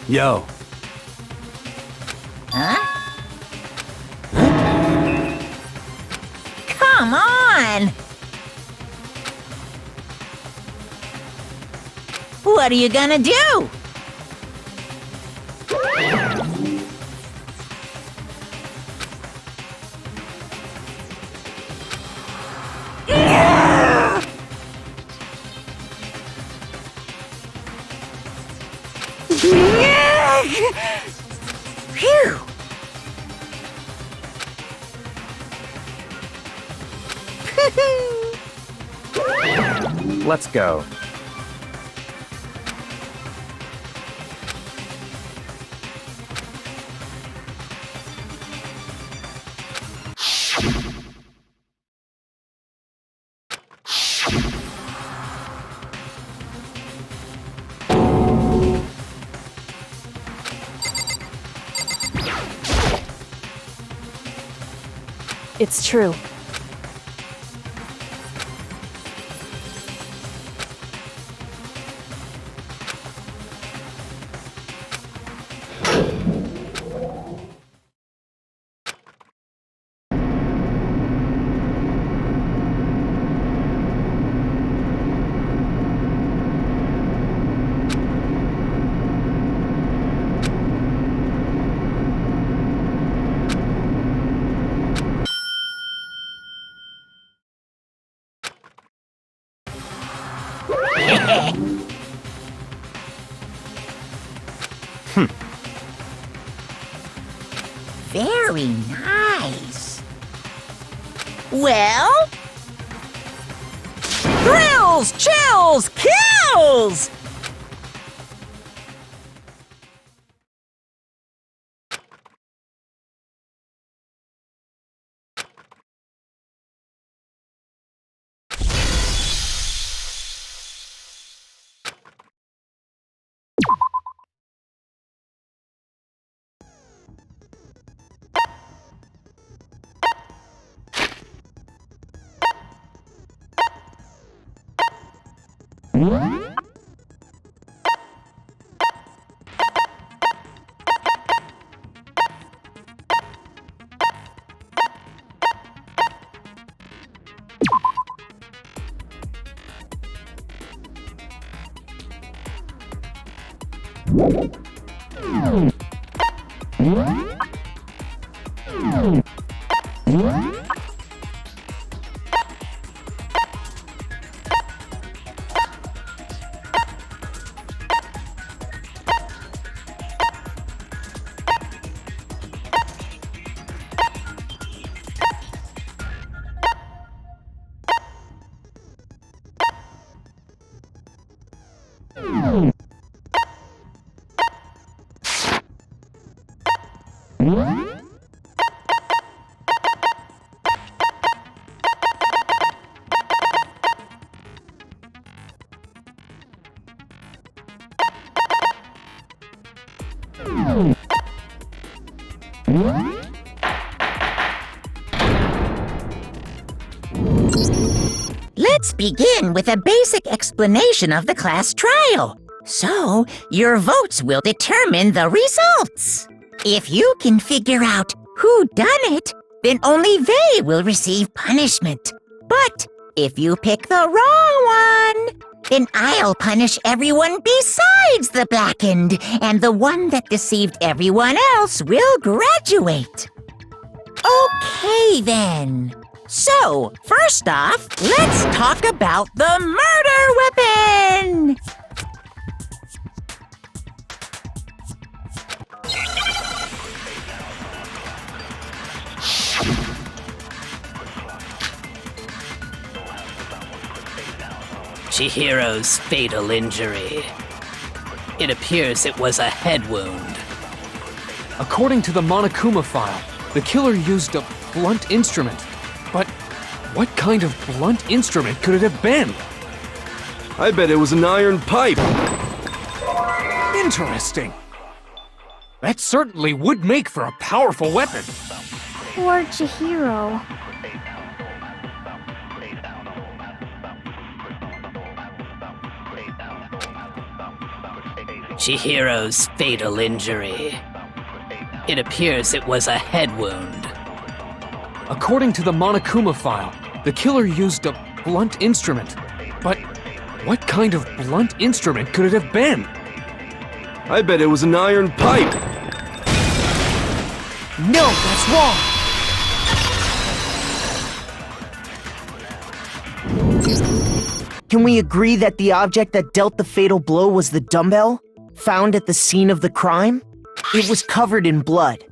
Yo. Huh? Come on! What are you gonna do? Phew! Let's go. It's true. Very nice. Well? Thrills, chills, kills! Let's begin with a basic explanation of the class trial. So, your votes will determine the results. If you can figure out who done it, then only they will receive punishment. But if you pick the wrong one, then I'll punish everyone besides the blackened, and the one that deceived everyone else will graduate. Okay, then. So, first off, let's talk about the murder weapon! Chihiro's fatal injury. It appears it was a head wound. According to the Monokuma file, the killer used a blunt instrument. But what kind of blunt instrument could it have been? I bet it was an iron pipe. Interesting. That certainly would make for a powerful weapon. Poor Chihiro. Chihiro's fatal injury. It appears it was a head wound. According to the Monokuma file, the killer used a blunt instrument. But what kind of blunt instrument could it have been? I bet it was an iron pipe. No, that's wrong. Can we agree that the object that dealt the fatal blow was the dumbbell, found at the scene of the crime? It was covered in blood,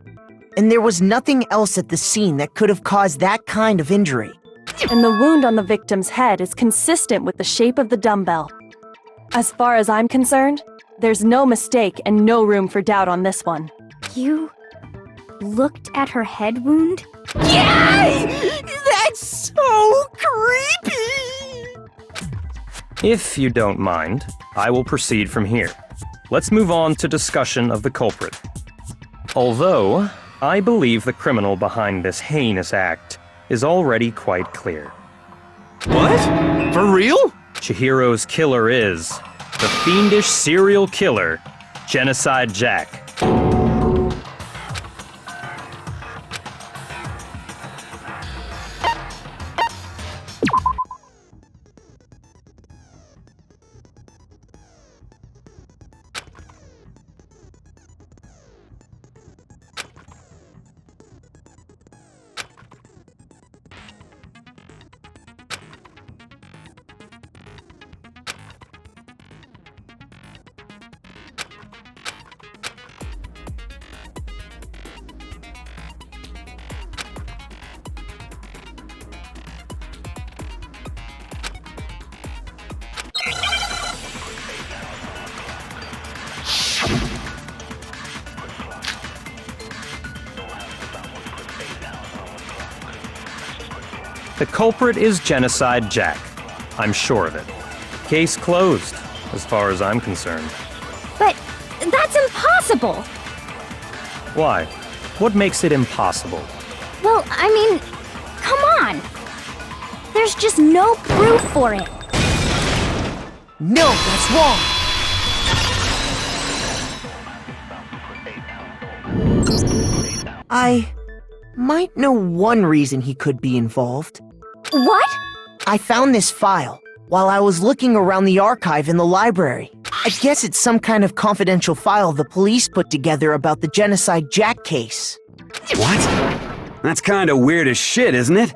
and there was nothing else at the scene that could have caused that kind of injury. And the wound on the victim's head is consistent with the shape of the dumbbell. As far as I'm concerned, there's no mistake and no room for doubt on this one. You looked at her head wound? Yay! That's so creepy! If you don't mind, I will proceed from here. Let's move on to discussion of the culprit. Although, I believe the criminal behind this heinous act is already quite clear. What? For real? Chihiro's killer is the fiendish serial killer, Genocide Jack. The culprit is Genocide Jack. I'm sure of it. Case closed, as far as I'm concerned. But that's impossible! Why? What makes it impossible? Well, I mean, come on! There's just no proof for it. No, that's wrong. I might know one reason he could be involved. What? I found this file while I was looking around the archive in the library. I guess it's some kind of confidential file the police put together about the Genocide Jack case. What? That's kind of weird as shit, isn't it?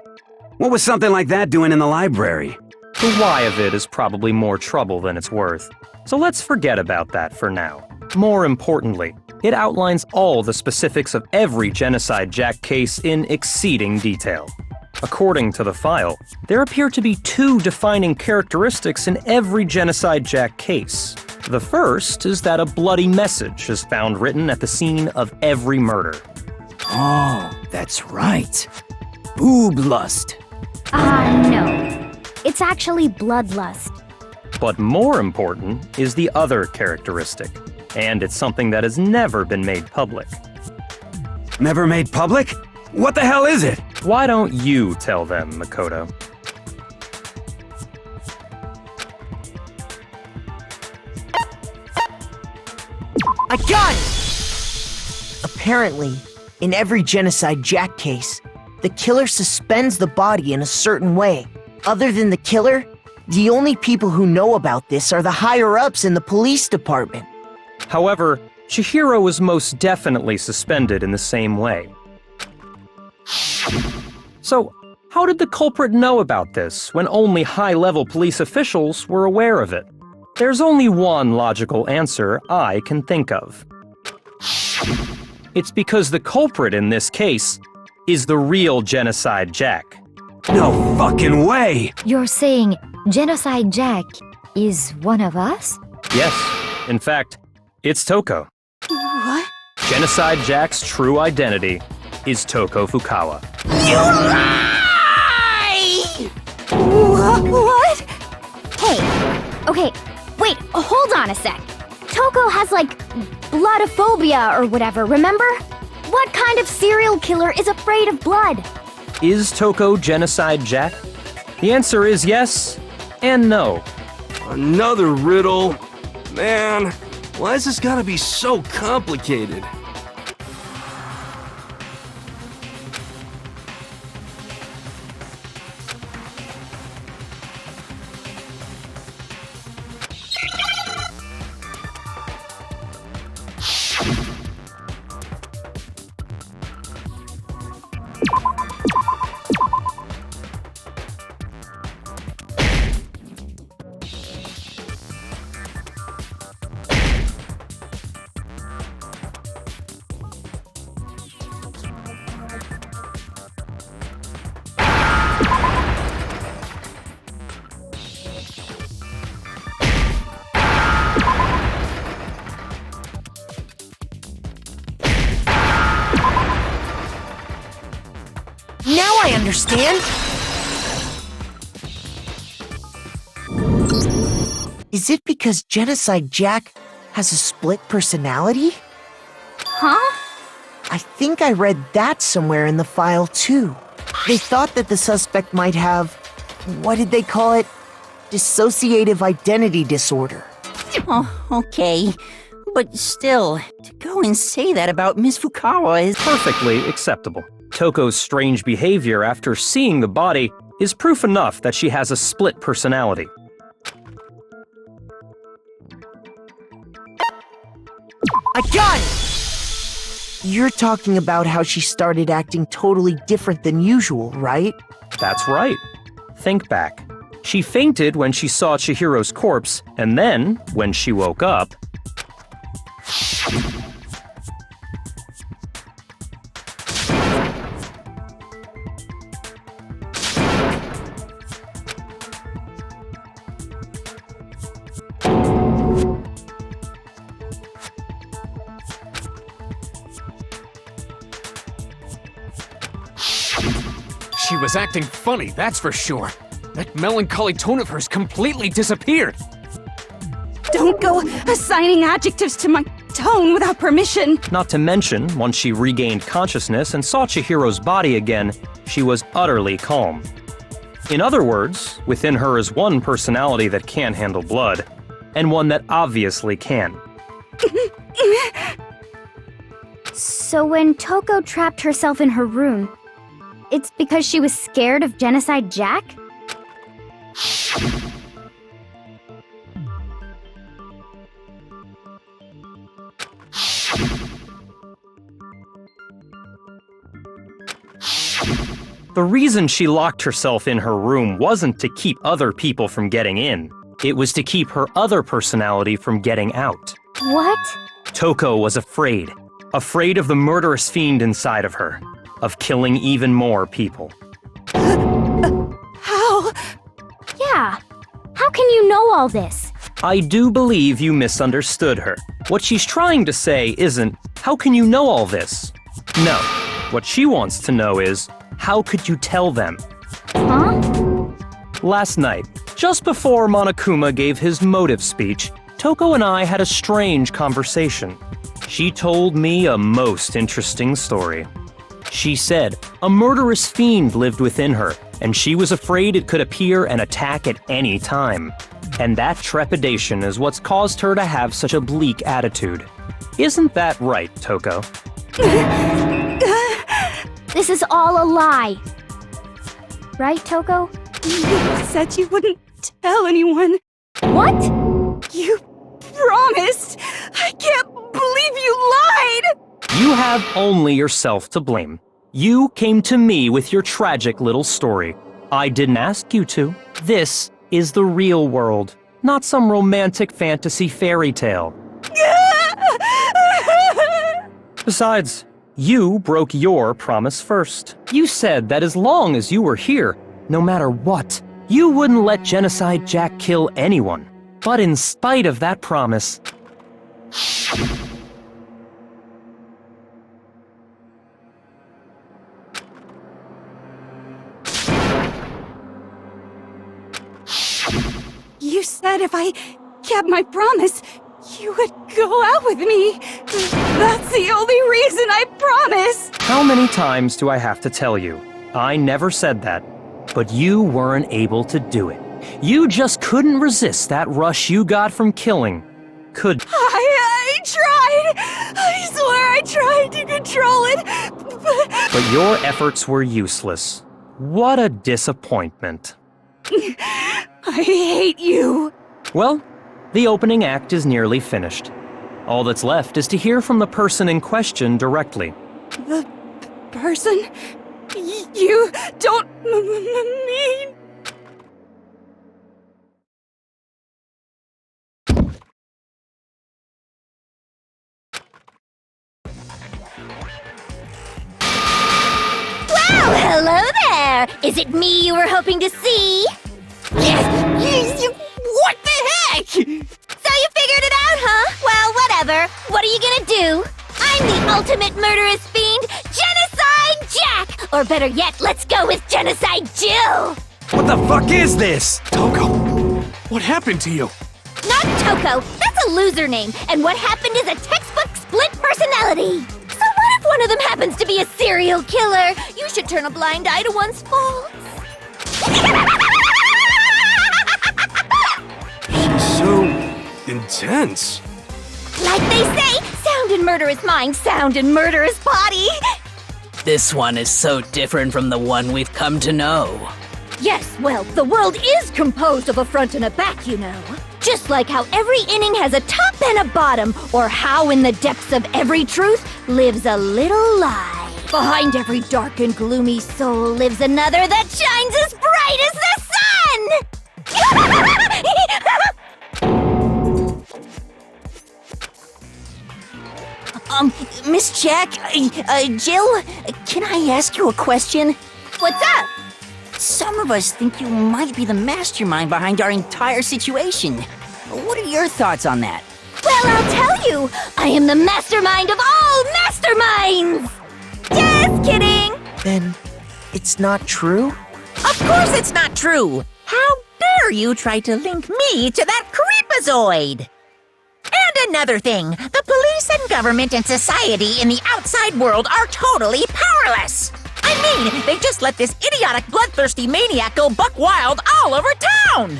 What was something like that doing in the library? The why of it is probably more trouble than it's worth. So let's forget about that for now. More importantly, it outlines all the specifics of every Genocide Jack case in exceeding detail. According to the file, there appear to be two defining characteristics in every Genocide Jack case. The first is that a bloody message is found written at the scene of every murder. Oh, that's right. Boob lust. No. It's actually bloodlust. But more important is the other characteristic, and it's something that has never been made public. Never made public? What the hell is it? Why don't you tell them, Makoto? I got it! Apparently, in every Genocide Jack case, the killer suspends the body in a certain way. Other than the killer, the only people who know about this are the higher-ups in the police department. However, Chihiro was most definitely suspended in the same way. So, how did the culprit know about this when only high-level police officials were aware of it? There's only one logical answer I can think of. It's because the culprit in this case is the real Genocide Jack. No fucking way! You're saying Genocide Jack is one of us? Yes, in fact, it's Toko. What? Genocide Jack's true identity is Toko Fukawa. You lie! What? Hey, okay, wait, hold on a sec. Toko has, like, bloodophobia or whatever, remember? What kind of serial killer is afraid of blood? Is Toko Genocide Jack? The answer is yes and no. Another riddle. Man, Why's this gotta be so complicated? Now I understand! Is it because Genocide Jack has a split personality? Huh? I think I read that somewhere in the file too. They thought that the suspect might have, what did they call it? Dissociative identity disorder. Oh, okay. But still, to go and say that about Miss Fukawa is... Perfectly acceptable. Toko's strange behavior after seeing the body is proof enough that she has a split personality. I got it! You're talking about how she started acting totally different than usual, right? That's right. Think back. She fainted when she saw Chihiro's corpse, and then, when she woke up... She was acting funny, that's for sure. That melancholy tone of hers completely disappeared. Don't go assigning adjectives to my tone without permission. Not to mention, once she regained consciousness and saw Chihiro's body again, she was utterly calm. In other words, within her is one personality that can't handle blood, and one that obviously can. So when Toko trapped herself in her room, it's because she was scared of Genocide Jack? The reason she locked herself in her room wasn't to keep other people from getting in. It was to keep her other personality from getting out. What? Toko was afraid. Afraid of the murderous fiend inside of her. Of killing even more people. How? Yeah. How can you know all this? I do believe you misunderstood her. What she's trying to say isn't, how can you know all this? No. What she wants to know is, how could you tell them? Huh? Last night, just before Monokuma gave his motive speech, Toko and I had a strange conversation. She told me a most interesting story. She said a murderous fiend lived within her, and she was afraid it could appear and attack at any time. And that trepidation is what's caused her to have such a bleak attitude. Isn't that right, Toko? This is all a lie. Right, Toko? You said you wouldn't tell anyone. What? You promised! I can't believe you lied! You have only yourself to blame. You came to me with your tragic little story. I didn't ask you to. This is the real world, not some romantic fantasy fairy tale. Besides, you broke your promise first. You said that as long as you were here, no matter what, you wouldn't let Genocide Jack kill anyone. But in spite of that promise... You said if I kept my promise, you would go out with me. That's the only reason I promised. How many times do I have to tell you? I never said that, but you weren't able to do it. You just couldn't resist that rush you got from killing. could. I tried! I swear I tried to control it, But your efforts were useless. What a disappointment. I hate you. Well, the opening act is nearly finished. All that's left is to hear from the person in question directly. The person you don't mean... Well, hello there! Is it me you were hoping to see? What the heck? So you figured it out, huh? Well, whatever. What are you gonna do? I'm the ultimate murderous fiend, Genocide Jack! Or better yet, let's go with Genocide Jill! What the fuck is this? Toko, what happened to you? Not Toko, that's a loser name, and what happened is a textbook split personality. So what if one of them happens to be a serial killer? You should turn a blind eye to one's faults. So intense. Like they say, sound in murderous mind, sound in murderous body. This one is so different from the one we've come to know. Yes, well, the world is composed of a front and a back, you know. Just like how every inning has a top and a bottom, or how in the depths of every truth lives a little lie. Behind every dark and gloomy soul lives another that shines as bright as the sun! Miss Jack, Jill, can I ask you a question? What's up? Some of us think you might be the mastermind behind our entire situation. What are your thoughts on that? Well, I'll tell you, I am the mastermind of all masterminds! Just kidding! Then it's not true? Of course it's not true! How dare you try to link me to that creepazoid? And another thing, the police and government and society in the outside world are totally powerless! I mean, they just let this idiotic bloodthirsty maniac go buck wild all over town!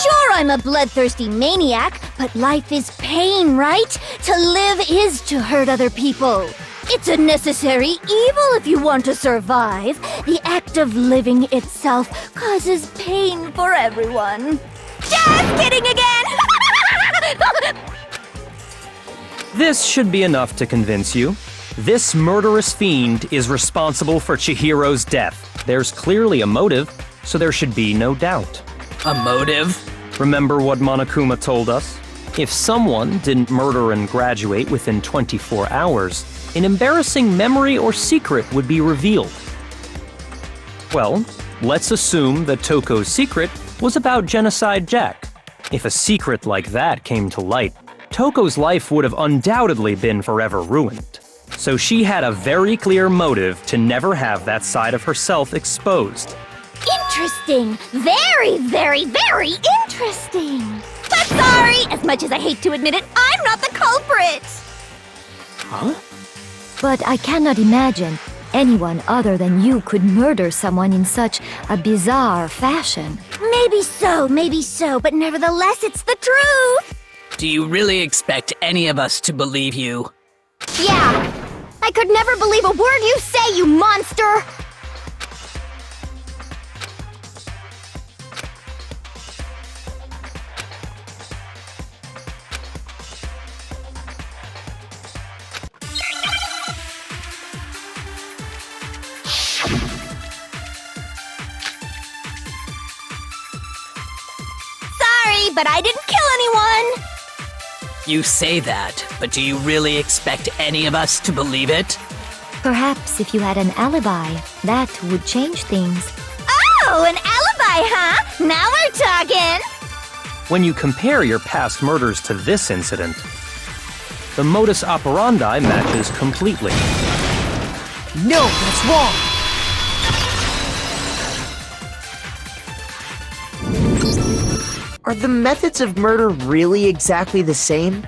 Sure, I'm a bloodthirsty maniac, but life is pain, right? To live is to hurt other people. It's a necessary evil if you want to survive. The act of living itself causes pain for everyone. Just kidding again! This should be enough to convince you. This murderous fiend is responsible for Chihiro's death. There's clearly a motive, so there should be no doubt. A motive? Remember what Monokuma told us? If someone didn't murder and graduate within 24 hours, an embarrassing memory or secret would be revealed. Well, let's assume that Toko's secret was about Genocide Jack. If a secret like that came to light, Toko's life would have undoubtedly been forever ruined. So she had a very clear motive to never have that side of herself exposed. Interesting. Very, very, very interesting. But sorry, as much as I hate to admit it, I'm not the culprit. Huh? But I cannot imagine anyone other than you could murder someone in such a bizarre fashion. Maybe so, but nevertheless, it's the truth. Do you really expect any of us to believe you? Yeah. I could never believe a word you say, you monster! Sorry, but I didn't kill anyone! You say that, but do you really expect any of us to believe it? Perhaps if you had an alibi, that would change things. Oh, an alibi, huh? Now we're talking! When you compare your past murders to this incident, the modus operandi matches completely. No, that's wrong! Are the methods of murder really exactly the same?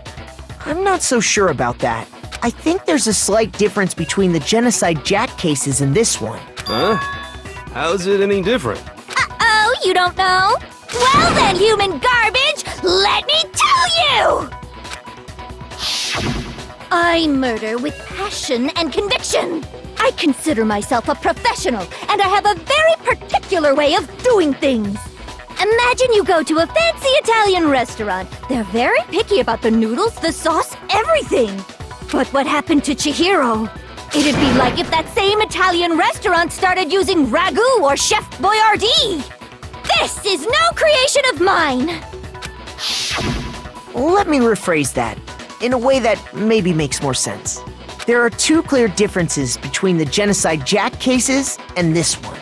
I'm not so sure about that. I think there's a slight difference between the Genocide Jack cases and this one. Huh? How's it any different? Uh-oh, you don't know? Well then, human garbage, let me tell you! I murder with passion and conviction. I consider myself a professional, and I have a very particular way of doing things. Imagine you go to a fancy Italian restaurant. They're very picky about the noodles, the sauce, everything. But what happened to Chihiro? It'd be like if that same Italian restaurant started using ragu or Chef Boyardee. This is no creation of mine. Let me rephrase that in a way that maybe makes more sense. There are two clear differences between the Genocide Jack cases and this one.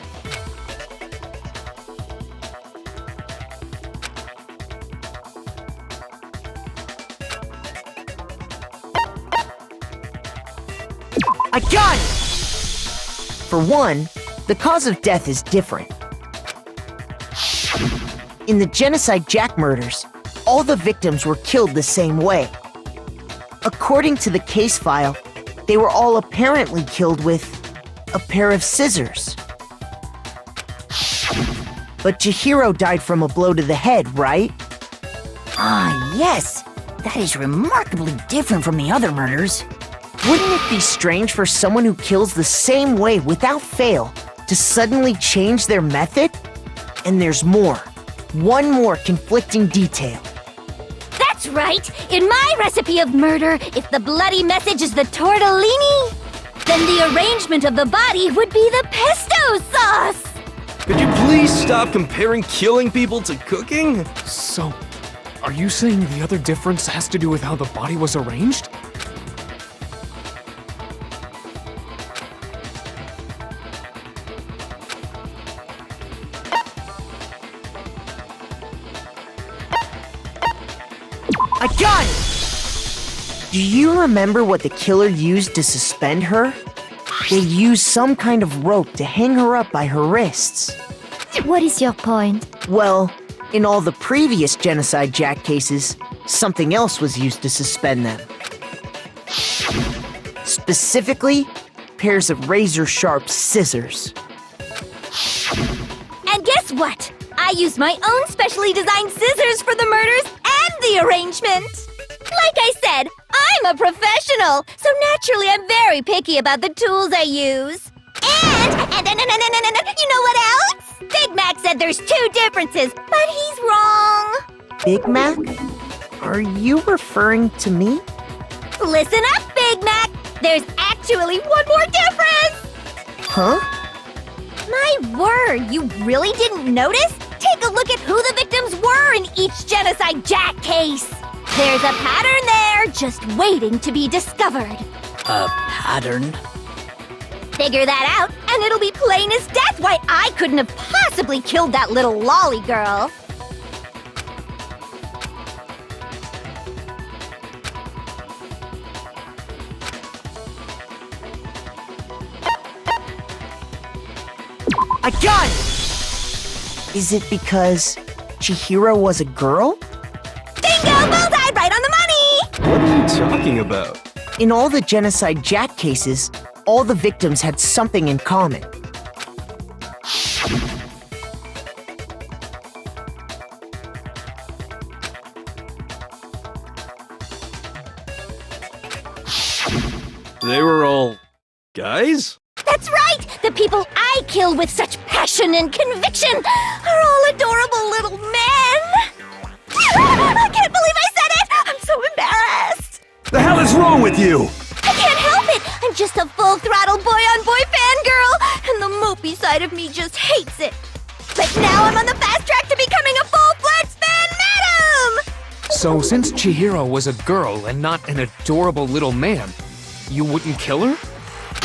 I got it! For one, the cause of death is different. In the Genocide Jack murders, all the victims were killed the same way. According to the case file, they were all apparently killed with a pair of scissors. But Chihiro died from a blow to the head, right? Ah, yes. That is remarkably different from the other murders. Wouldn't it be strange for someone who kills the same way without fail to suddenly change their method? And there's more. One more conflicting detail. That's right! In my recipe of murder, if the bloody message is the tortellini, then the arrangement of the body would be the pesto sauce! Could you please stop comparing killing people to cooking? So, are you saying the other difference has to do with how the body was arranged? I got it! Do you remember what the killer used to suspend her? They used some kind of rope to hang her up by her wrists. What is your point? Well, in all the previous Genocide Jack cases, something else was used to suspend them. Specifically, pairs of razor-sharp scissors. And guess what? I used my own specially designed scissors for the murders and the arrangement. Like I said, I'm a professional, so naturally I'm very picky about the tools I use. And you know what else? Big Mac said there's two differences, but he's wrong. Big Mac? Are you referring to me? Listen up, Big Mac. There's actually one more difference. Huh? My word, you really didn't notice? Take a look at who the victims were in each Genocide Jack case. There's a pattern there, just waiting to be discovered. A pattern? Figure that out, and it'll be plain as death why I couldn't have possibly killed that little lolly girl. I got it! Is it because Chihiro was a girl? Bingo! Bullseye! Right on the money! What are you talking about? In all the Genocide Jack cases, all the victims had something in common. They were all guys? That's right! The people I kill with such passion and conviction are all adorable little men! I can't believe I said it! I'm so embarrassed! The hell is wrong with you? I can't help it! I'm just a full-throttle boy-on-boy fangirl, and the mopey side of me just hates it. But now I'm on the fast track to becoming a full-fledged fan madam! So, since Chihiro was a girl and not an adorable little man, you wouldn't kill her?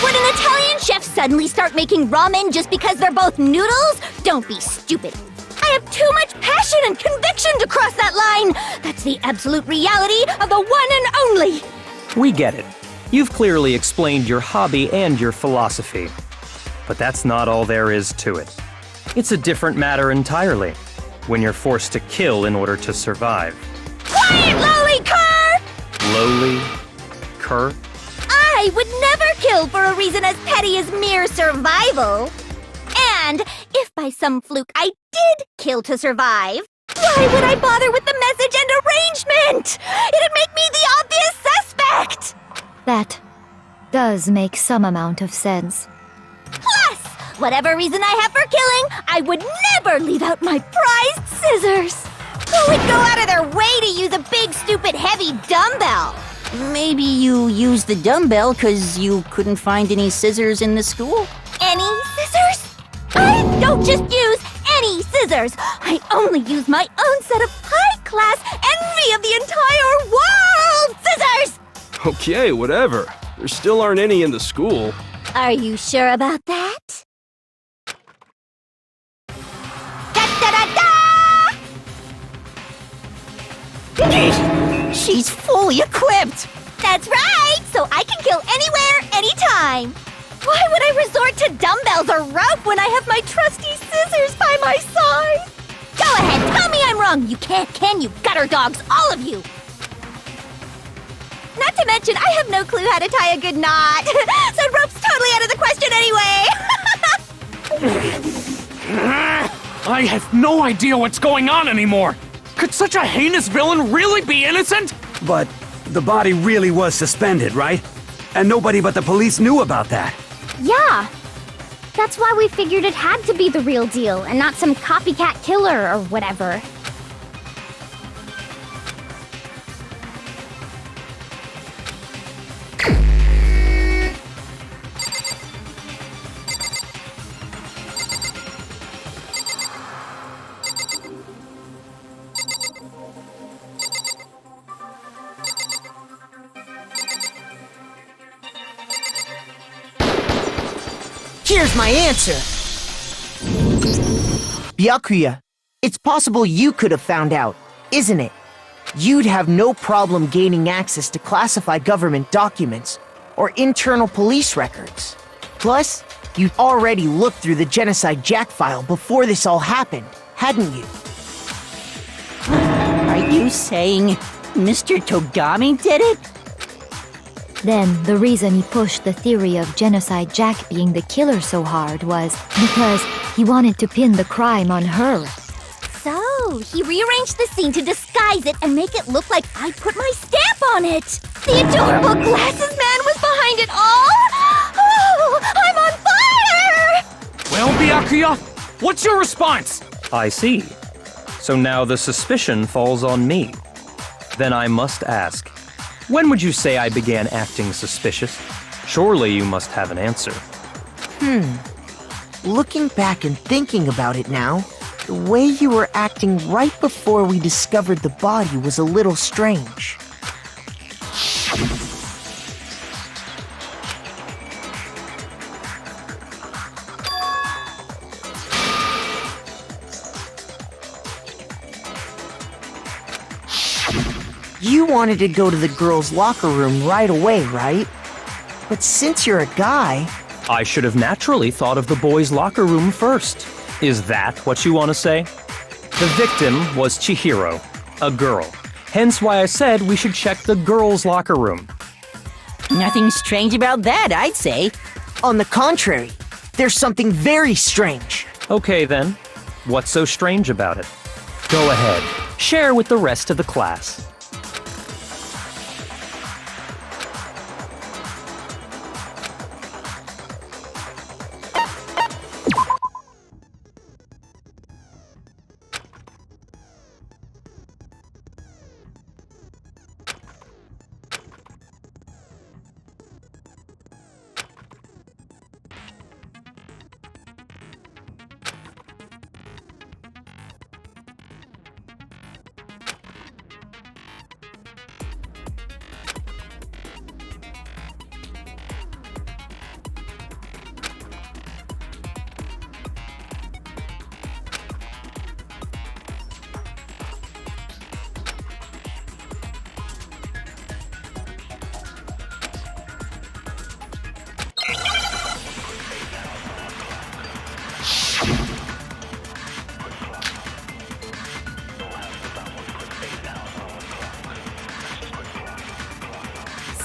Would an Italian chef suddenly start making ramen just because they're both noodles? Don't be stupid. I have too much passion and conviction to cross that line. That's the absolute reality of the one and only. We get it. You've clearly explained your hobby and your philosophy. But that's not all there is to it. It's a different matter entirely, when you're forced to kill in order to survive. Quiet, lowly cur! Lowly? Cur? I would never kill for a reason as petty as mere survival. And if by some fluke I did kill to survive, why would I bother with the message and arrangement? It'd make me the obvious suspect! That does make some amount of sense. Plus, whatever reason I have for killing, I would never leave out my prized scissors. Who would go out of their way to use a big, stupid, heavy dumbbell? Maybe you used the dumbbell because you couldn't find any scissors in the school? Any scissors? I don't just use any scissors. I only use my own set of high-class envy of the entire world scissors! Okay, whatever. There still aren't any in the school. Are you sure about that? Da-da-da-da! She's fully equipped! That's right! So I can kill anywhere, anytime! Why would I resort to dumbbells or rope when I have my trusty scissors by my side? Go ahead, tell me I'm wrong! You can't, can you, gutter dogs, all of you! Not to mention, I have no clue how to tie a good knot. So rope's totally out of the question anyway! I have no idea what's going on anymore! Could such a heinous villain really be innocent? But the body really was suspended, right? And nobody but the police knew about that. Yeah. That's why we figured it had to be the real deal and not some copycat killer or whatever. Here's my answer! Byakuya, it's possible you could have found out, isn't it? You'd have no problem gaining access to classified government documents or internal police records. Plus, you'd already looked through the Genocide Jack file before this all happened, hadn't you? Are you saying Mr. Togami did it? Then, the reason he pushed the theory of Genocide Jack being the killer so hard was because he wanted to pin the crime on her. So, he rearranged the scene to disguise it and make it look like I put my stamp on it! The adorable glasses man was behind it all! Oh, I'm on fire! Well, Byakuya, what's your response? I see. So now the suspicion falls on me. Then I must ask, when would you say I began acting suspicious? Surely you must have an answer. Looking back and thinking about it now, the way you were acting right before we discovered the body was a little strange. You wanted to go to the girls' locker room right away, right? But since you're a guy... I should have naturally thought of the boys' locker room first. Is that what you want to say? The victim was Chihiro, a girl. Hence why I said we should check the girls' locker room. Nothing strange about that, I'd say. On the contrary, there's something very strange. Okay then, what's so strange about it? Go ahead, share with the rest of the class.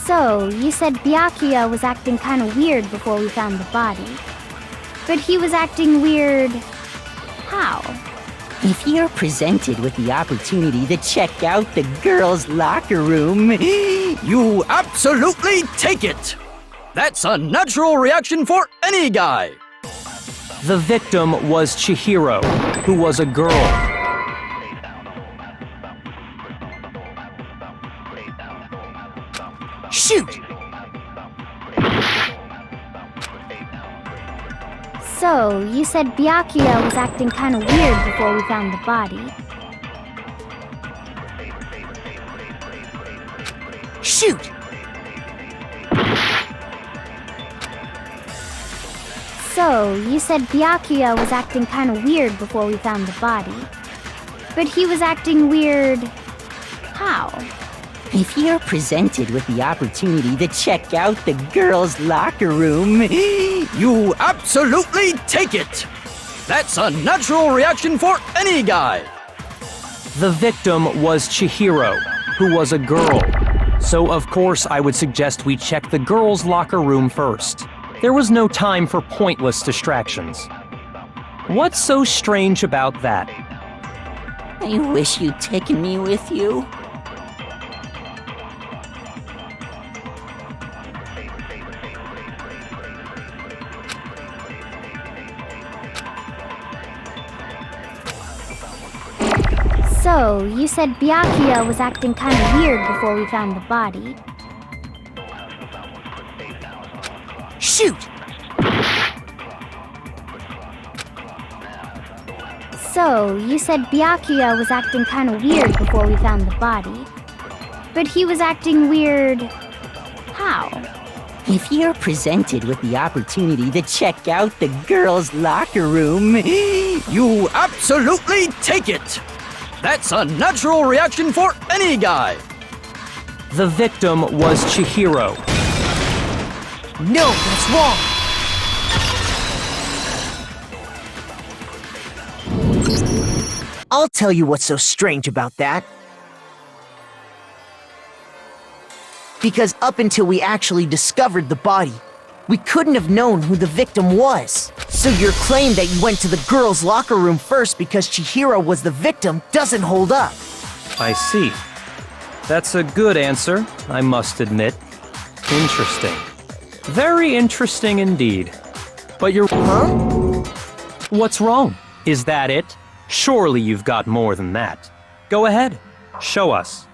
So, you said Byakuya was acting kind of weird before we found the body. But he was acting weird... how? If you're presented with the opportunity to check out the girls' locker room, You absolutely take it! That's a natural reaction for any guy! The victim was Chihiro, who was a girl. Shoot! So, you said Byakuya was acting kind of weird before we found the body. Shoot! So, you said Byakuya was acting kind of weird before we found the body. But he was acting weird... how? if you're presented with the opportunity to check out the girls' locker room, You absolutely take it! That's a natural reaction for any guy! The victim was Chihiro, who was a girl. So of course I would suggest we check the girls' locker room first. There was no time for pointless distractions. What's so strange about that? I wish you'd taken me with you. So, you said Byakuya was acting kind of weird before we found the body. Shoot! So, you said Byakuya was acting kind of weird before we found the body. But he was acting weird... how? If you're presented with the opportunity to check out the girls' locker room, You absolutely take it! That's a natural reaction for any guy! The victim was Chihiro. No, that's wrong! I'll tell you what's so strange about that. Because up until we actually discovered the body, we couldn't have known who the victim was. So your claim that you went to the girls' locker room first because Chihiro was the victim doesn't hold up. I see. That's a good answer, I must admit. Interesting. Very interesting indeed. But you're... Huh? What's wrong? Is that it? Surely you've got more than that. Go ahead. Show us.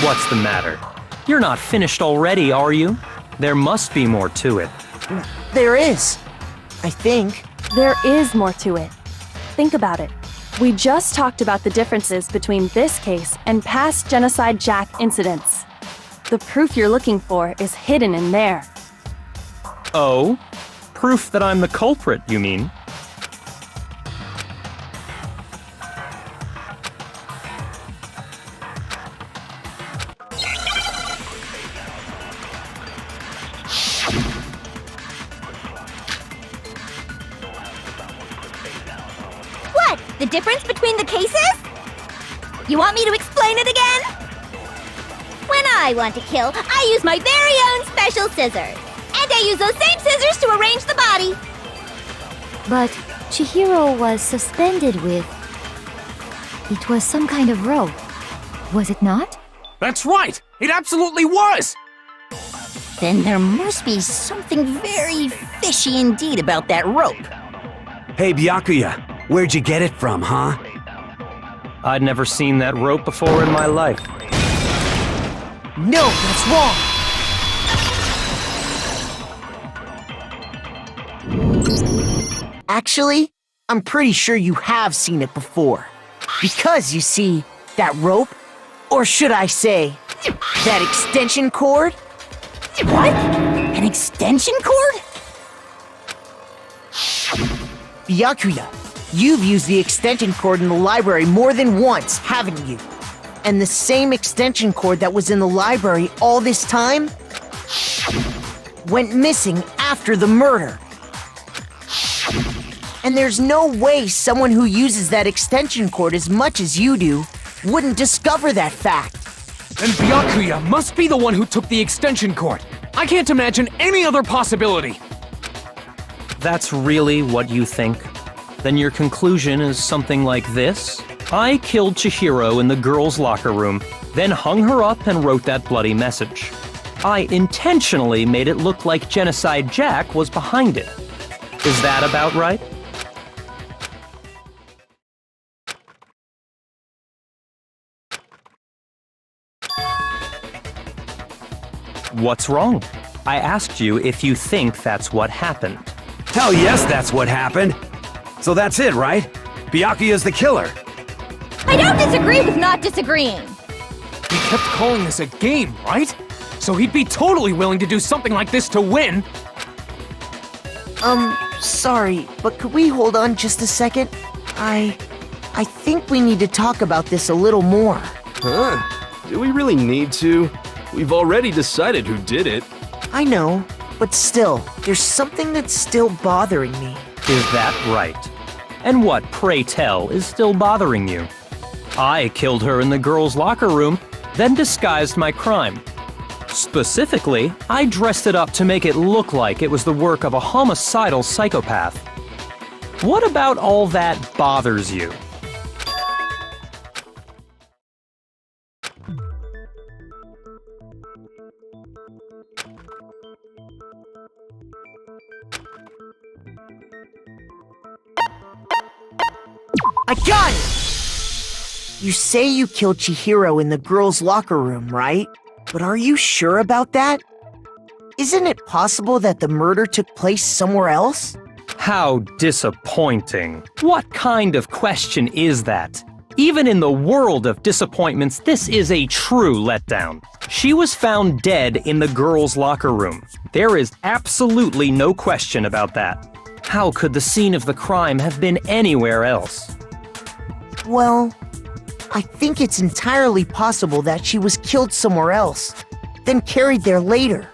What's the matter? You're not finished already, are you? There must be more to it. There is. I think. There is more to it. Think about it. We just talked about the differences between this case and past Genocide Jack incidents. The proof you're looking for is hidden in there. Oh? Proof that I'm the culprit, you mean? What? The difference between the cases? You want me to explain it again? When I want to kill, I use my very own special scissors. And I use those same scissors to arrange the body. But Chihiro was suspended with... It was some kind of rope. Was it not? That's right! It absolutely was! then there must be something very fishy indeed about that rope. Hey, Byakuya, where'd you get it from, huh? I'd never seen that rope before in my life. No, that's wrong! Actually, I'm pretty sure you have seen it before. Because, you see, that rope, or should I say, that extension cord? What? An extension cord? Byakuya, you've used the extension cord in the library more than once, haven't you? And the same extension cord that was in the library all this time went missing after the murder. And there's no way someone who uses that extension cord as much as you do wouldn't discover that fact. Then Byakuya must be the one who took the extension cord. I can't imagine any other possibility. That's really what you think? Then your conclusion is something like this? I killed Chihiro in the girls' locker room, then hung her up and wrote that bloody message. I intentionally made it look like Genocide Jack was behind it. Is that about right? What's wrong? I asked you if you think that's what happened. Hell yes, that's what happened. So that's it, right? Byakuya's the killer. I don't disagree with not disagreeing. He kept calling this a game, right? So he'd be totally willing to do something like this to win. Sorry, but could we hold on just a second? I think we need to talk about this a little more. Huh? Do we really need to? We've already decided who did it. I know, but still, there's something that's still bothering me. Is that right? And what, pray tell, is still bothering you? I killed her in the girls' locker room, then disguised my crime. Specifically, I dressed it up to make it look like it was the work of a homicidal psychopath. What about all that bothers you? I got it! You say you killed Chihiro in the girls' locker room, right? But are you sure about that? Isn't it possible that the murder took place somewhere else? How disappointing. What kind of question is that? Even in the world of disappointments, this is a true letdown. She was found dead in the girls' locker room. There is absolutely no question about that. How could the scene of the crime have been anywhere else? Well, I think it's entirely possible that she was killed somewhere else, then carried there later,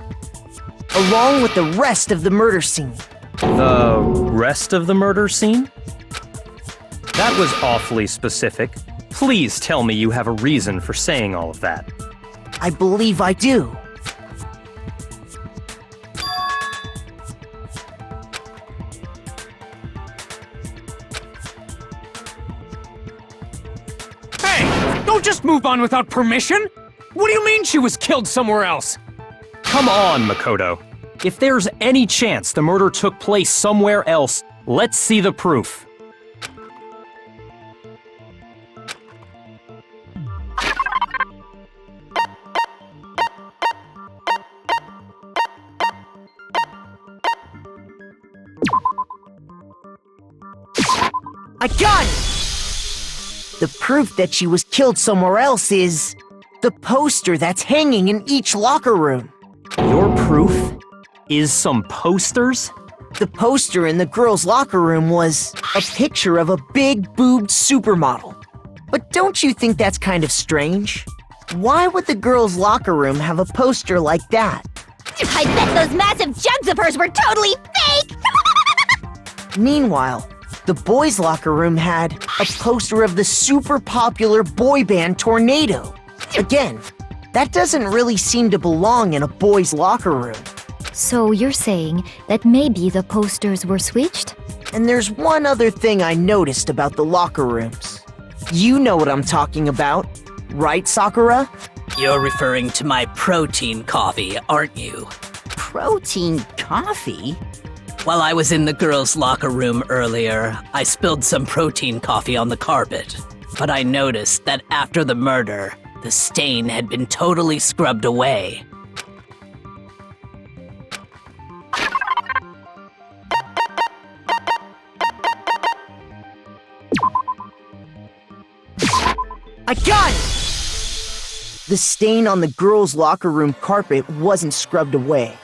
along with the rest of the murder scene. The rest of the murder scene? That was awfully specific. Please tell me you have a reason for saying all of that. I believe I do. Don't just move on without permission! What do you mean she was killed somewhere else? Come on, Makoto. If there's any chance the murder took place somewhere else, let's see the proof. I got it! The proof that she was killed somewhere else is the poster that's hanging in each locker room. Your proof is some posters? The poster in the girls' locker room was a picture of a big-boobed supermodel. But don't you think that's kind of strange? Why would the girls' locker room have a poster like that? I bet those massive jugs of hers were totally fake! Meanwhile, the boys' locker room had a poster of the super popular boy band Tornado. Again, that doesn't really seem to belong in a boys' locker room. So you're saying that maybe the posters were switched? And there's one other thing I noticed about the locker rooms. You know what I'm talking about, right, Sakura? You're referring to my protein coffee, aren't you? Protein coffee? While I was in the girls' locker room earlier, I spilled some protein coffee on the carpet. But I noticed that after the murder, the stain had been totally scrubbed away. I got it! The stain on the girls' locker room carpet wasn't scrubbed away.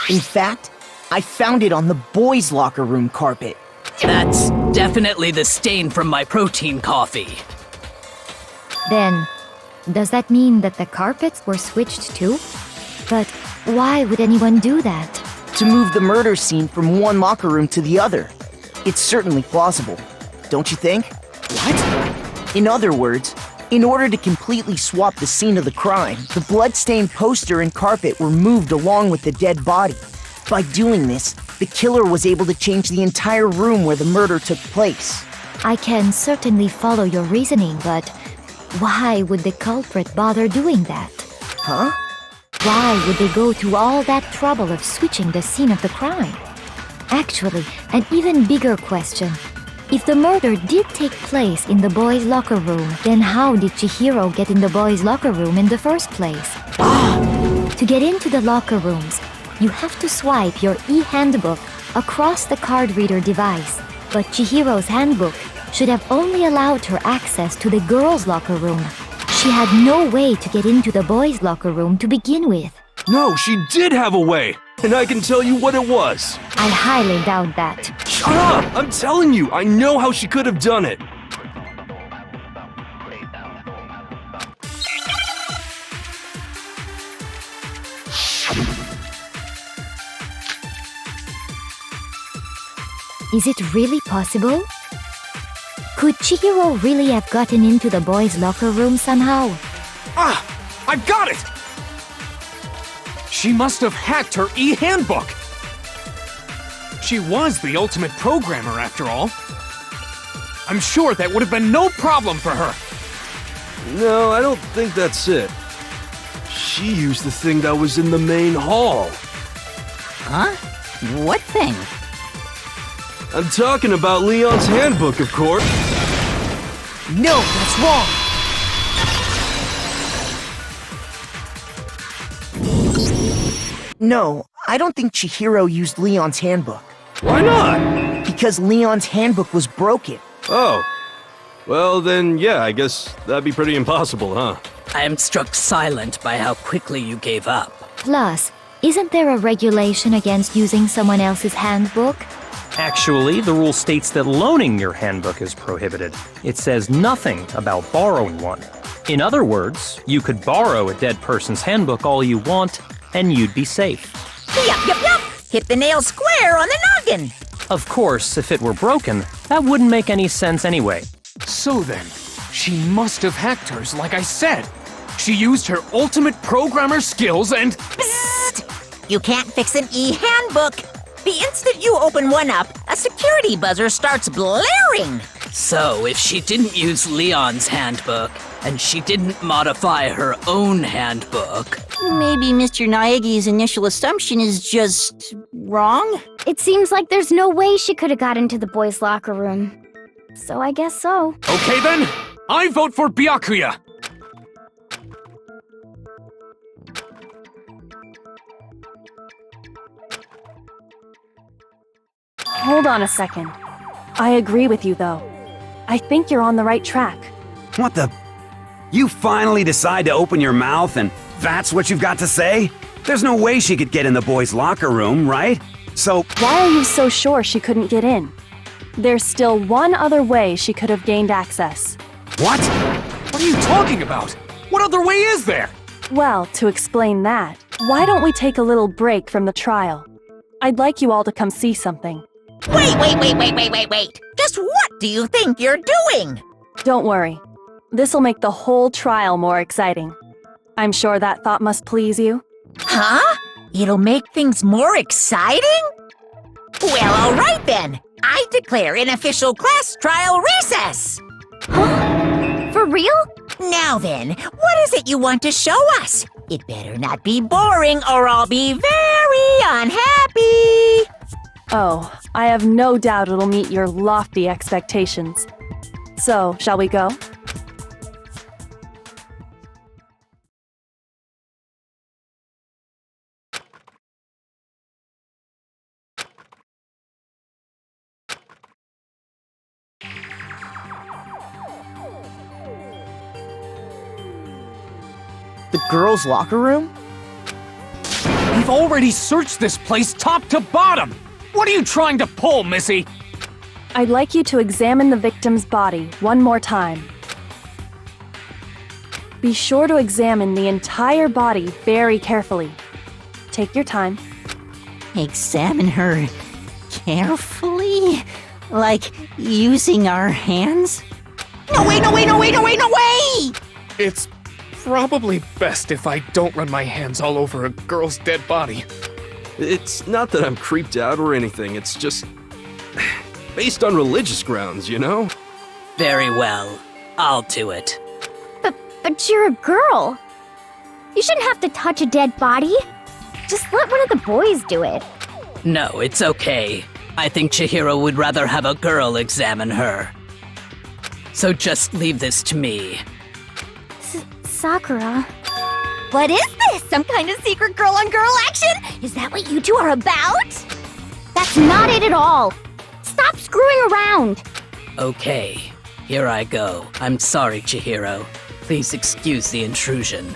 In fact, I found it on the boys' locker room carpet. That's definitely the stain from my protein coffee. Then, does that mean that the carpets were switched too? But why would anyone do that? To move the murder scene from one locker room to the other. It's certainly plausible, don't you think? What? In other words, In order to completely swap the scene of the crime, the blood-stained poster and carpet were moved along with the dead body. By doing this, the killer was able to change the entire room where the murder took place. I can certainly follow your reasoning, but why would the culprit bother doing that? Huh? Why would they go to all that trouble of switching the scene of the crime? Actually, an even bigger question. If the murder did take place in the boys' locker room, then how did Chihiro get in the boys' locker room in the first place? To get into the locker rooms, you have to swipe your e-handbook across the card reader device. But Chihiro's handbook should have only allowed her access to the girls' locker room. She had no way to get into the boys' locker room to begin with. No, she did have a way, and I can tell you what it was. I highly doubt that. Shut up! I'm telling you, I know how she could have done it. Is it really possible? Could Chihiro really have gotten into the boys' locker room somehow? Ah! I've got it! She must have hacked her e-handbook! She was the ultimate programmer, after all. I'm sure that would have been no problem for her. No, I don't think that's it. She used the thing that was in the main hall. Huh? What thing? I'm talking about Leon's handbook, of course. No, that's wrong! No, I don't think Chihiro used Leon's handbook. Why not? Because Leon's handbook was broken. Oh. Well, then, yeah, I guess that'd be pretty impossible, huh? I am struck silent by how quickly you gave up. Plus, isn't there a regulation against using someone else's handbook? Actually, the rule states that loaning your handbook is prohibited. It says nothing about borrowing one. In other words, you could borrow a dead person's handbook all you want, and you'd be safe. Yup. Hit the nail square on the noggin. Of course, if it were broken, that wouldn't make any sense anyway. So then, she must have hacked hers, like I said. She used her ultimate programmer skills and... Psst! You can't fix an e-handbook. The instant you open one up, a security buzzer starts blaring. So, if she didn't use Leon's handbook, and she didn't modify her own handbook... Maybe Mr. Naegi's initial assumption is just wrong? It seems like there's no way she could have got into the boys' locker room. So I guess so. Okay then, I vote for Byakuya! Hold on a second. I agree with you, though. I think you're on the right track. What the? You finally decide to open your mouth and that's what you've got to say? There's no way she could get in the boys' locker room, right? So... Why are you so sure she couldn't get in? There's still one other way she could have gained access. What? What are you talking about? What other way is there? Well, to explain that, why don't we take a little break from the trial? I'd like you all to come see something. Wait. Just what do you think you're doing? Don't worry. This'll make the whole trial more exciting. I'm sure that thought must please you. Huh? It'll make things more exciting? Well, all right then. I declare an official class trial recess. Huh? For real? Now then, what is it you want to show us? It better not be boring or I'll be very unhappy. Oh, I have no doubt it'll meet your lofty expectations. So, shall we go? The girls' locker room? We've already searched this place top to bottom! What are you trying to pull, Missy? I'd like you to examine the victim's body one more time. Be sure to examine the entire body very carefully. Take your time. Examine her carefully? Like using our hands? No way! It's probably best if I don't run my hands all over a girl's dead body. It's not that I'm creeped out or anything, it's just based on religious grounds, you know? Very well. I'll do it. But you're a girl. You shouldn't have to touch a dead body. Just let one of the boys do it. No, it's okay. I think Chihiro would rather have a girl examine her. So just leave this to me. Sakura. What is this? Some kind of secret girl-on-girl action? Is that what you two are about? That's not it at all. Stop screwing around. Okay, here I go. I'm sorry, Chihiro. Please excuse the intrusion.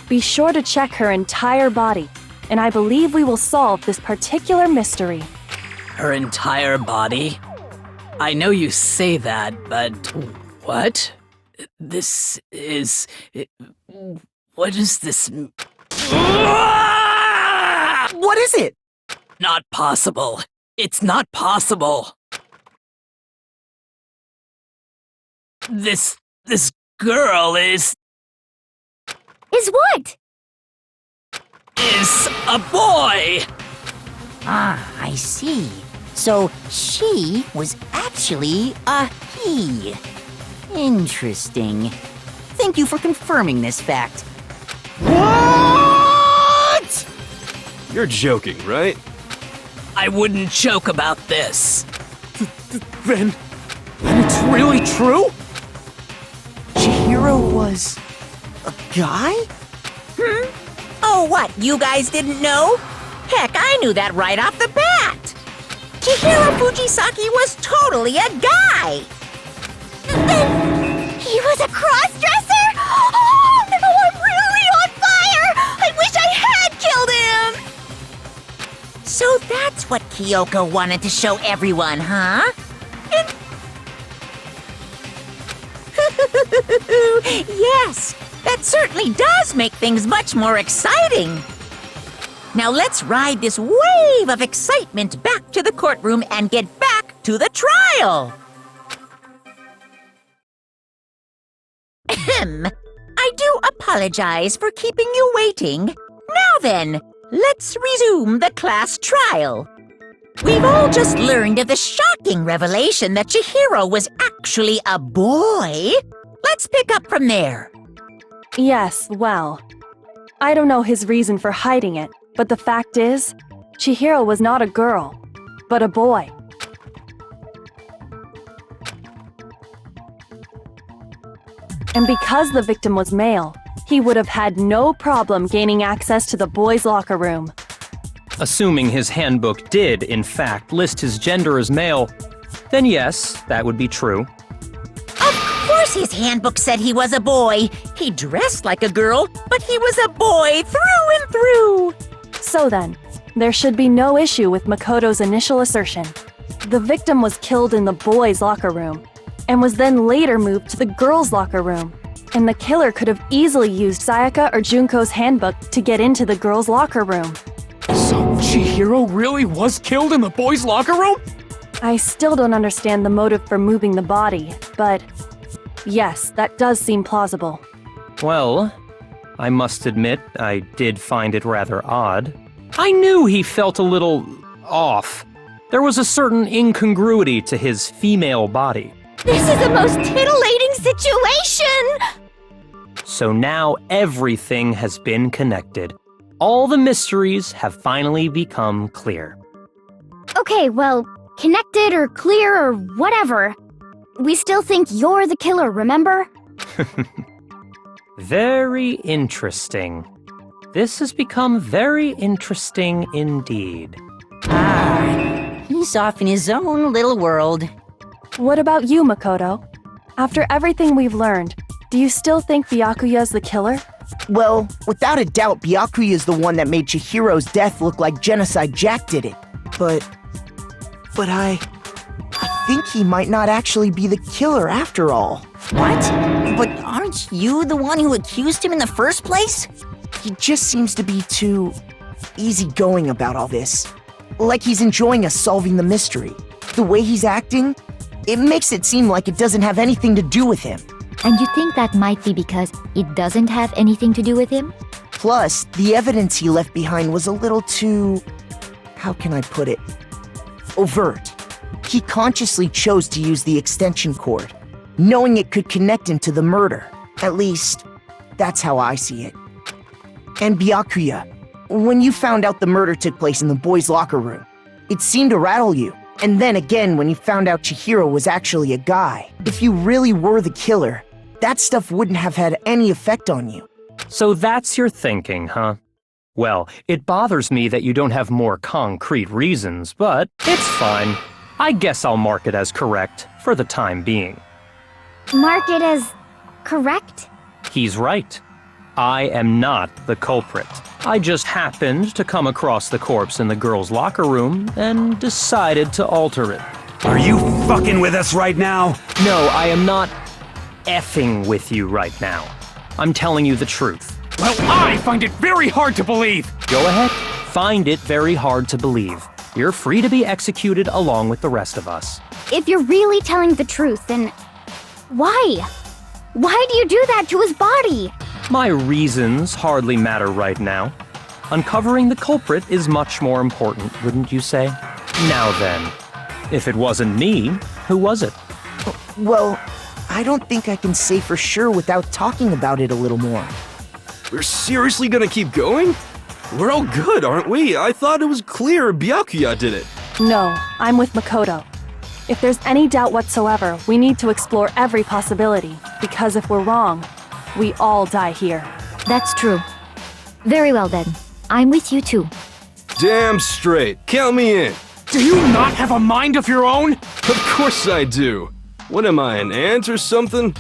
Be sure to check her entire body, and I believe we will solve this particular mystery. Her entire body? I know you say that, but what? This is... What is this? What is it? Not possible. It's not possible. This girl is what? Is a boy! Ah, I see. So she was actually a he. Interesting. Thank you for confirming this fact. What? You're joking, right? I wouldn't joke about this. Then it's really true? Chihiro was a guy? Oh, what? You guys didn't know? Heck, I knew that right off the bat. Chihiro Fujisaki was totally a guy. Then he was a cross-dresser? Oh no, I'm really on fire! I wish I had killed him! So that's what Kyoko wanted to show everyone, huh? Yes, that certainly does make things much more exciting. Now let's ride this wave of excitement back to the courtroom and get back to the trial. Ahem. I do apologize for keeping you waiting. Now then, let's resume the class trial. We've all just learned of the shocking revelation that Chihiro was actually a boy. Let's pick up from there. Yes, well, I don't know his reason for hiding it, but the fact is, Chihiro was not a girl, but a boy. And because the victim was male, he would have had no problem gaining access to the boys' locker room. Assuming his handbook did, in fact, list his gender as male, then yes, that would be true. Of course his handbook said he was a boy. He dressed like a girl, but he was a boy through and through. So then, there should be no issue with Makoto's initial assertion. The victim was killed in the boys' locker room, and was then later moved to the girls' locker room. And the killer could have easily used Sayaka or Junko's handbook to get into the girls' locker room. So Chihiro really was killed in the boys' locker room? I still don't understand the motive for moving the body, but yes, that does seem plausible. Well, I must admit, I did find it rather odd. I knew he felt a little off. There was a certain incongruity to his female body. This is the most titillating situation! So now everything has been connected. All the mysteries have finally become clear. Okay, well, connected or clear or whatever. We still think you're the killer, remember? Very interesting. This has become very interesting indeed. Ah, he's off in his own little world. What about you, Makoto? After everything we've learned, do you still think Byakuya's the killer? Well, without a doubt, Byakuya is the one that made Chihiro's death look like Genocide Jack did it. But I think he might not actually be the killer after all. What? But aren't you the one who accused him in the first place? He just seems to be too easygoing about all this. Like he's enjoying us solving the mystery. The way he's acting, It makes it seem like it doesn't have anything to do with him. And you think that might be because it doesn't have anything to do with him? Plus, the evidence he left behind was a little too... how can I put it? Overt. He consciously chose to use the extension cord, knowing it could connect him to the murder. At least, that's how I see it. And Byakuya, when you found out the murder took place in the boys' locker room, it seemed to rattle you. And then again, when you found out Chihiro was actually a guy, if you really were the killer, that stuff wouldn't have had any effect on you. So that's your thinking, huh? Well, it bothers me that you don't have more concrete reasons, but it's fine. I guess I'll mark it as correct for the time being. Mark it as correct? He's right. I am not the culprit. I just happened to come across the corpse in the girls' locker room and decided to alter it. Are you fucking with us right now? No, I am not effing with you right now. I'm telling you the truth. Well, I find it very hard to believe! Go ahead. Find it very hard to believe. You're free to be executed along with the rest of us. If you're really telling the truth, then why? Why do you do that to his body? My reasons hardly matter right now. Uncovering the culprit is much more important, wouldn't you say? Now then, if it wasn't me, who was it? Well, I don't think I can say for sure without talking about it a little more. We're seriously gonna keep going? We're all good, aren't we? I thought it was clear Byakuya did it. No, I'm with Makoto. If there's any doubt whatsoever, we need to explore every possibility, because if we're wrong, we all die here. That's true. Very well then. I'm with you too. Damn straight. Count me in. Do you not have a mind of your own? Of course I do. What am I, an ant or something?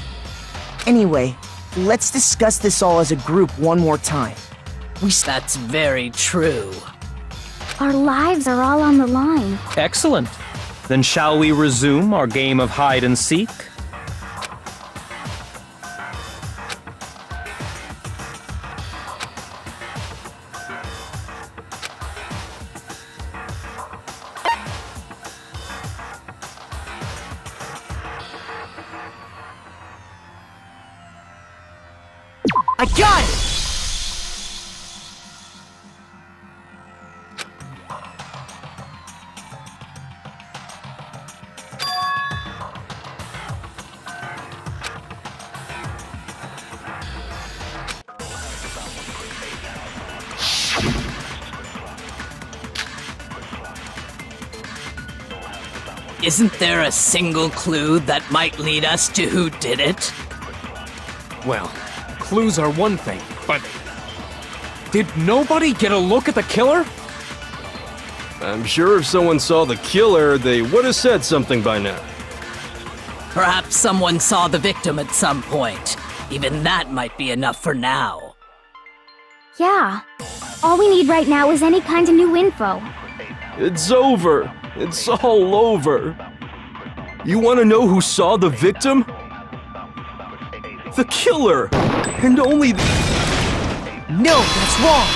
Anyway, let's discuss this all as a group one more time. That's very true. Our lives are all on the line. Excellent. Then shall we resume our game of hide and seek? I got it! Isn't there a single clue that might lead us to who did it? Well, clues are one thing, but... did nobody get a look at the killer? I'm sure if someone saw the killer, they would have said something by now. Perhaps someone saw the victim at some point. Even that might be enough for now. Yeah. All we need right now is any kind of new info. It's over. It's all over. You want to know who saw the victim? The killer! And only the... No, that's wrong!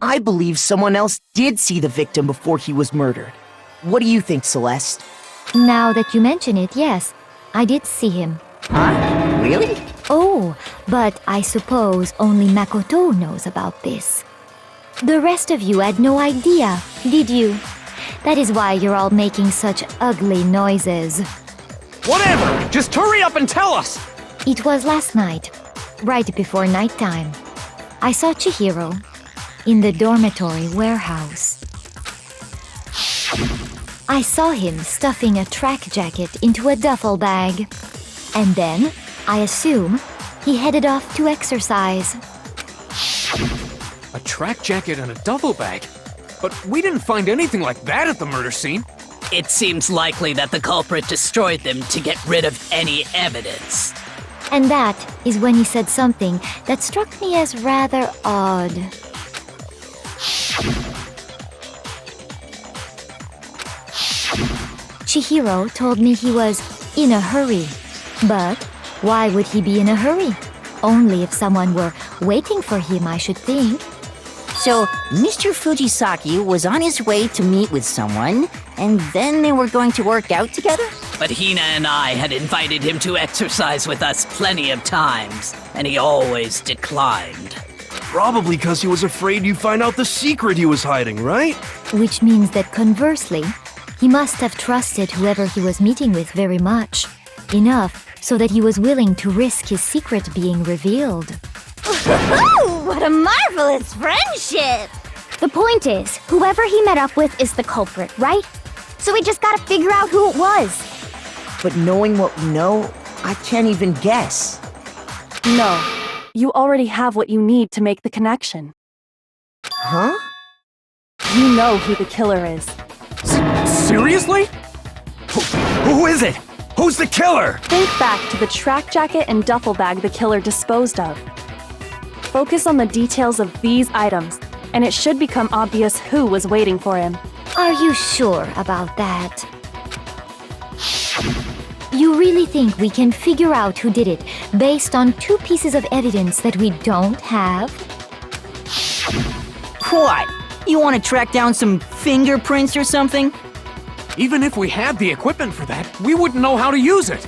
I believe someone else did see the victim before he was murdered. What do you think, Celeste? Now that you mention it, yes, I did see him. Huh? Really? Oh, but I suppose only Makoto knows about this. The rest of you had no idea, did you? That is why you're all making such ugly noises. Whatever! Just hurry up and tell us! It was last night, right before nighttime. I saw Chihiro in the dormitory warehouse. I saw him stuffing a track jacket into a duffel bag. And then, I assume, he headed off to exercise. A track jacket and a duffel bag? But we didn't find anything like that at the murder scene. It seems likely that the culprit destroyed them to get rid of any evidence. And that is when he said something that struck me as rather odd. Chihiro told me he was in a hurry. But why would he be in a hurry? Only if someone were waiting for him, I should think. So, Mr. Fujisaki was on his way to meet with someone, and then they were going to work out together? But Hina and I had invited him to exercise with us plenty of times, and he always declined. Probably because he was afraid you'd find out the secret he was hiding, right? Which means that conversely, he must have trusted whoever he was meeting with very much. Enough so that he was willing to risk his secret being revealed. Ooh, what a marvelous friendship! The point is, whoever he met up with is the culprit, right? So we just gotta figure out who it was. But knowing what we know, I can't even guess. No, you already have what you need to make the connection. Huh? You know who the killer is. Seriously? Who is it? Who's the killer? Think back to the track jacket and duffel bag the killer disposed of. Focus on the details of these items, and it should become obvious who was waiting for him. Are you sure about that? You really think we can figure out who did it based on 2 pieces of evidence that we don't have? What? You want to track down some fingerprints or something? Even if we had the equipment for that, we wouldn't know how to use it.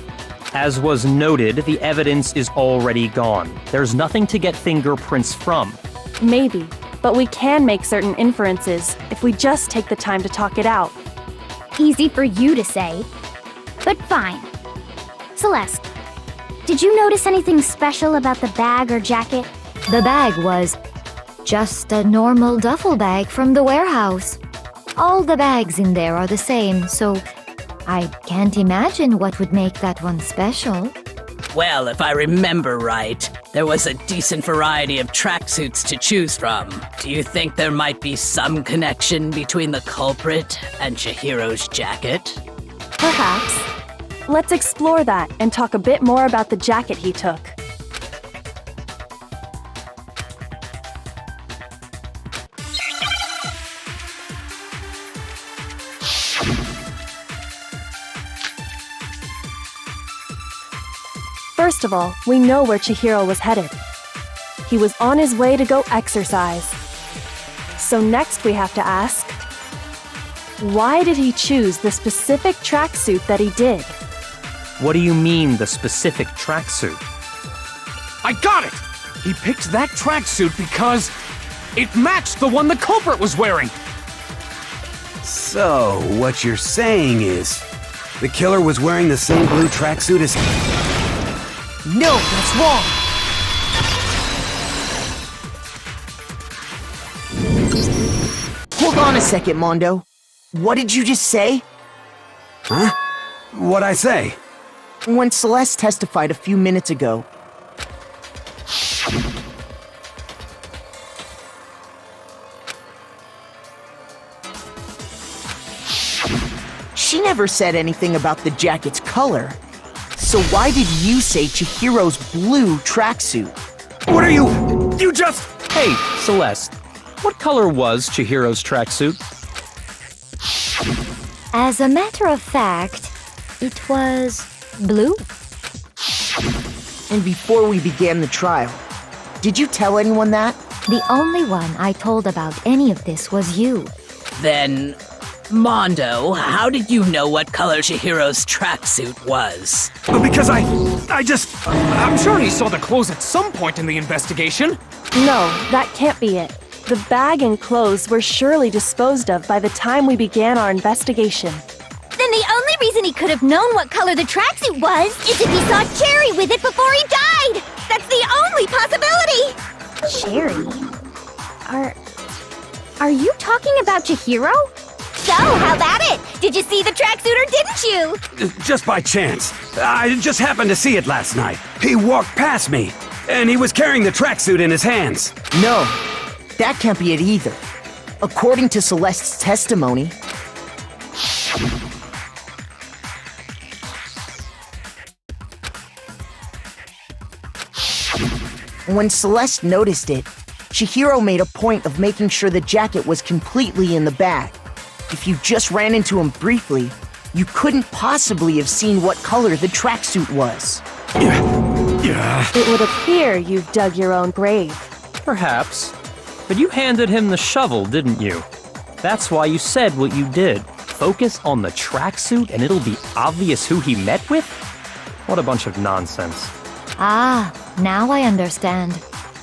As was noted, the evidence is already gone. There's nothing to get fingerprints from. Maybe, but we can make certain inferences if we just take the time to talk it out. Easy for you to say. But fine. Celeste, did you notice anything special about the bag or jacket? The bag was just a normal duffel bag from the warehouse. All the bags in there are the same, so I can't imagine what would make that one special. Well, if I remember right, there was a decent variety of tracksuits to choose from. Do you think there might be some connection between the culprit and Chihiro's jacket? Perhaps. Let's explore that and talk a bit more about the jacket he took. First of all, we know where Chihiro was headed. He was on his way to go exercise. So next we have to ask, why did he choose the specific tracksuit that he did? What do you mean, the specific tracksuit? I got it! He picked that tracksuit because it matched the one the culprit was wearing. So, what you're saying is, the killer was wearing the same blue tracksuit as... No, that's wrong! Hold on a second, Mondo. What did you just say? Huh? What'd I say? When Celeste testified a few minutes ago, she never said anything about the jacket's color. So why did you say Chihiro's blue tracksuit? What are you... You just... Hey, Celeste, what color was Chihiro's tracksuit? As a matter of fact, it was blue. And before we began the trial, did you tell anyone that? The only one I told about any of this was you. Then, Mondo, how did you know what color Chihiro's tracksuit was? Because I'm sure he saw the clothes at some point in the investigation. No, that can't be it. The bag and clothes were surely disposed of by the time we began our investigation. Then the only reason he could have known what color the tracksuit was is if he saw Cherry with it before he died! That's the only possibility! Cherry? Are you talking about Chihiro? So, how about it? Did you see the tracksuit or didn't you? Just by chance. I just happened to see it last night. He walked past me, and he was carrying the tracksuit in his hands. No, that can't be it either. According to Celeste's testimony, when Celeste noticed it, Chihiro made a point of making sure the jacket was completely in the bag. If you just ran into him briefly, you couldn't possibly have seen what color the tracksuit was. It would appear you've dug your own grave. Perhaps. But you handed him the shovel, didn't you? That's why you said what you did. Focus on the tracksuit and it'll be obvious who he met with? What a bunch of nonsense. Ah, now I understand.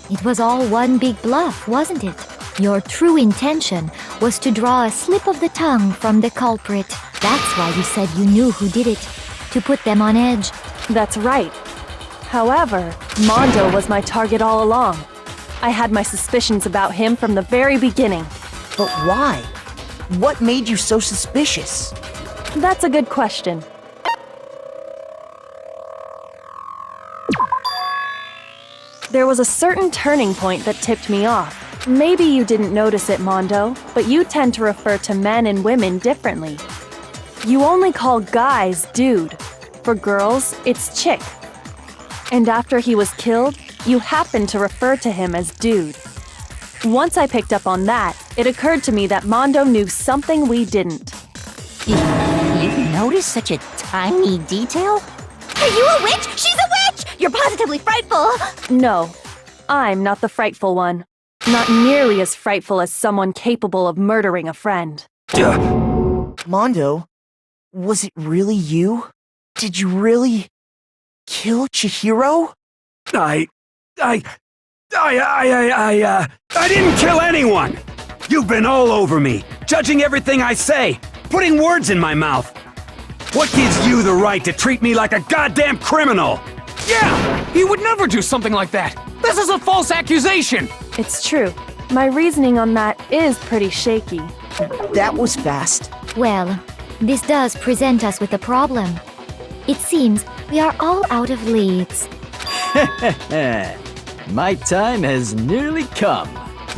It was all one big bluff, wasn't it? Your true intention was to draw a slip of the tongue from the culprit. That's why you said you knew who did it, to put them on edge. That's right. However, Mondo was my target all along. I had my suspicions about him from the very beginning. But why? What made you so suspicious? That's a good question. There was a certain turning point that tipped me off. Maybe you didn't notice it, Mondo, but you tend to refer to men and women differently. You only call guys dude. For girls, it's chick. And after he was killed, you happened to refer to him as dude. Once I picked up on that, it occurred to me that Mondo knew something we didn't. You noticed such a tiny detail? Are you a witch? She's a witch! You're positively frightful! No, I'm not the frightful one. Not nearly as frightful as someone capable of murdering a friend. Mondo, was it really you? Did you really kill Chihiro? I didn't kill anyone! You've been all over me, judging everything I say, putting words in my mouth. What gives you the right to treat me like a goddamn criminal? Yeah! He would never do something like that! This is a false accusation! It's true. My reasoning on that is pretty shaky. That was fast. Well, this does present us with a problem. It seems we are all out of leads. My time has nearly come.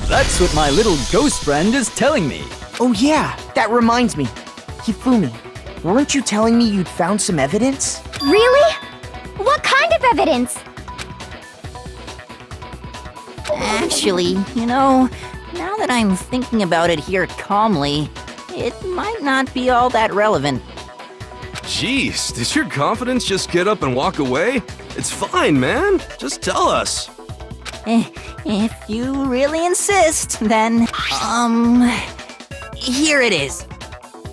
That's what my little ghost friend is telling me. Oh yeah, that reminds me. Hifumi, weren't you telling me you'd found some evidence? Really? What kind of evidence? Actually, now that I'm thinking about it here calmly, it might not be all that relevant. Jeez, does your confidence just get up and walk away? It's fine, man. Just tell us. If you really insist, then, here it is.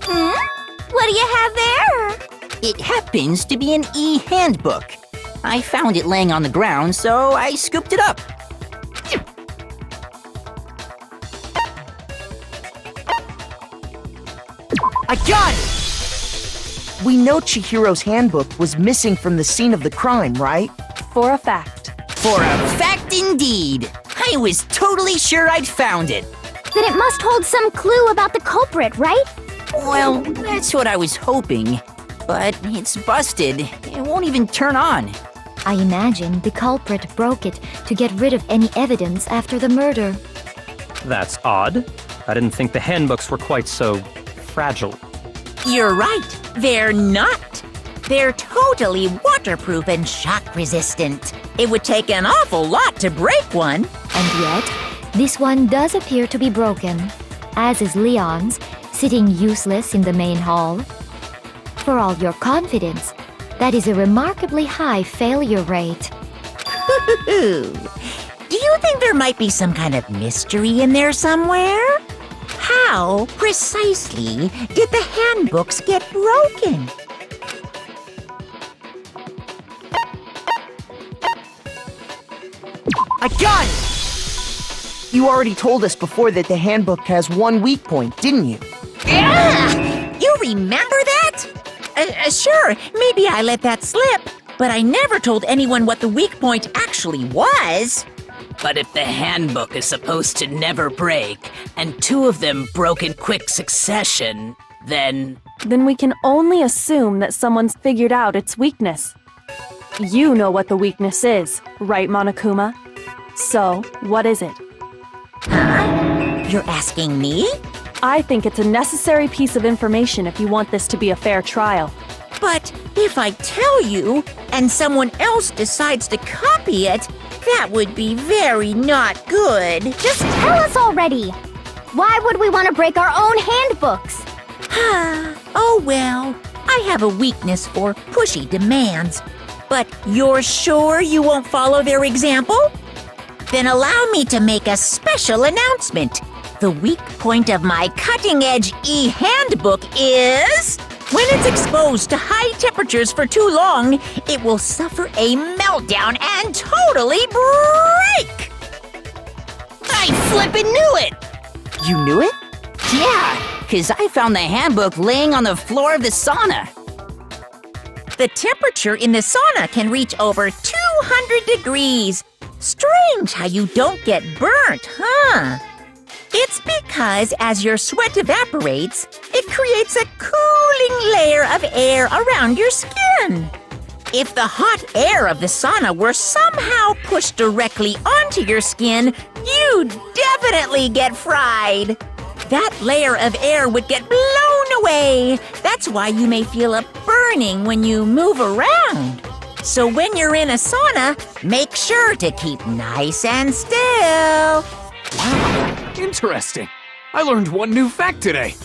What do you have there? It happens to be an e-handbook. I found it laying on the ground, so I scooped it up. I got it! We know Chihiro's handbook was missing from the scene of the crime, right? For a fact. For a fact indeed. I was totally sure I'd found it. Then it must hold some clue about the culprit, right? Well, that's what I was hoping. But it's busted. It won't even turn on. I imagine the culprit broke it to get rid of any evidence after the murder. That's odd. I didn't think the handbooks were quite so fragile. You're right. They're not. They're totally waterproof and shock resistant. It would take an awful lot to break one. And yet, this one does appear to be broken, as is Leon's, sitting useless in the main hall. For all your confidence, that is a remarkably high failure rate. Do you think there might be some kind of mystery in there somewhere? How precisely did the handbooks get broken? I got it! You already told us before that the handbook has one weak point, didn't you? You remember that? Sure, maybe I let that slip, but I never told anyone what the weak point actually was. But if the handbook is supposed to never break, and two of them broke in quick succession, then we can only assume that someone's figured out its weakness. You know what the weakness is, right, Monokuma? So, what is it? Huh? You're asking me? I think it's a necessary piece of information if you want this to be a fair trial. But if I tell you, and someone else decides to copy it, that would be very not good. Just tell us already! Why would we want to break our own handbooks? Oh well, I have a weakness for pushy demands. But you're sure you won't follow their example? Then allow me to make a special announcement. The weak point of my cutting-edge e-handbook is... when it's exposed to high temperatures for too long, it will suffer a meltdown and totally break! I flippin' knew it! You knew it? Yeah, 'cause I found the handbook laying on the floor of the sauna. The temperature in the sauna can reach over 200 degrees. Strange how you don't get burnt, huh? It's because as your sweat evaporates, it creates a cooling layer of air around your skin. If the hot air of the sauna were somehow pushed directly onto your skin, you'd definitely get fried. That layer of air would get blown away. That's why you may feel a burning when you move around. So when you're in a sauna, make sure to keep nice and still. Wow, interesting. I learned one new fact today.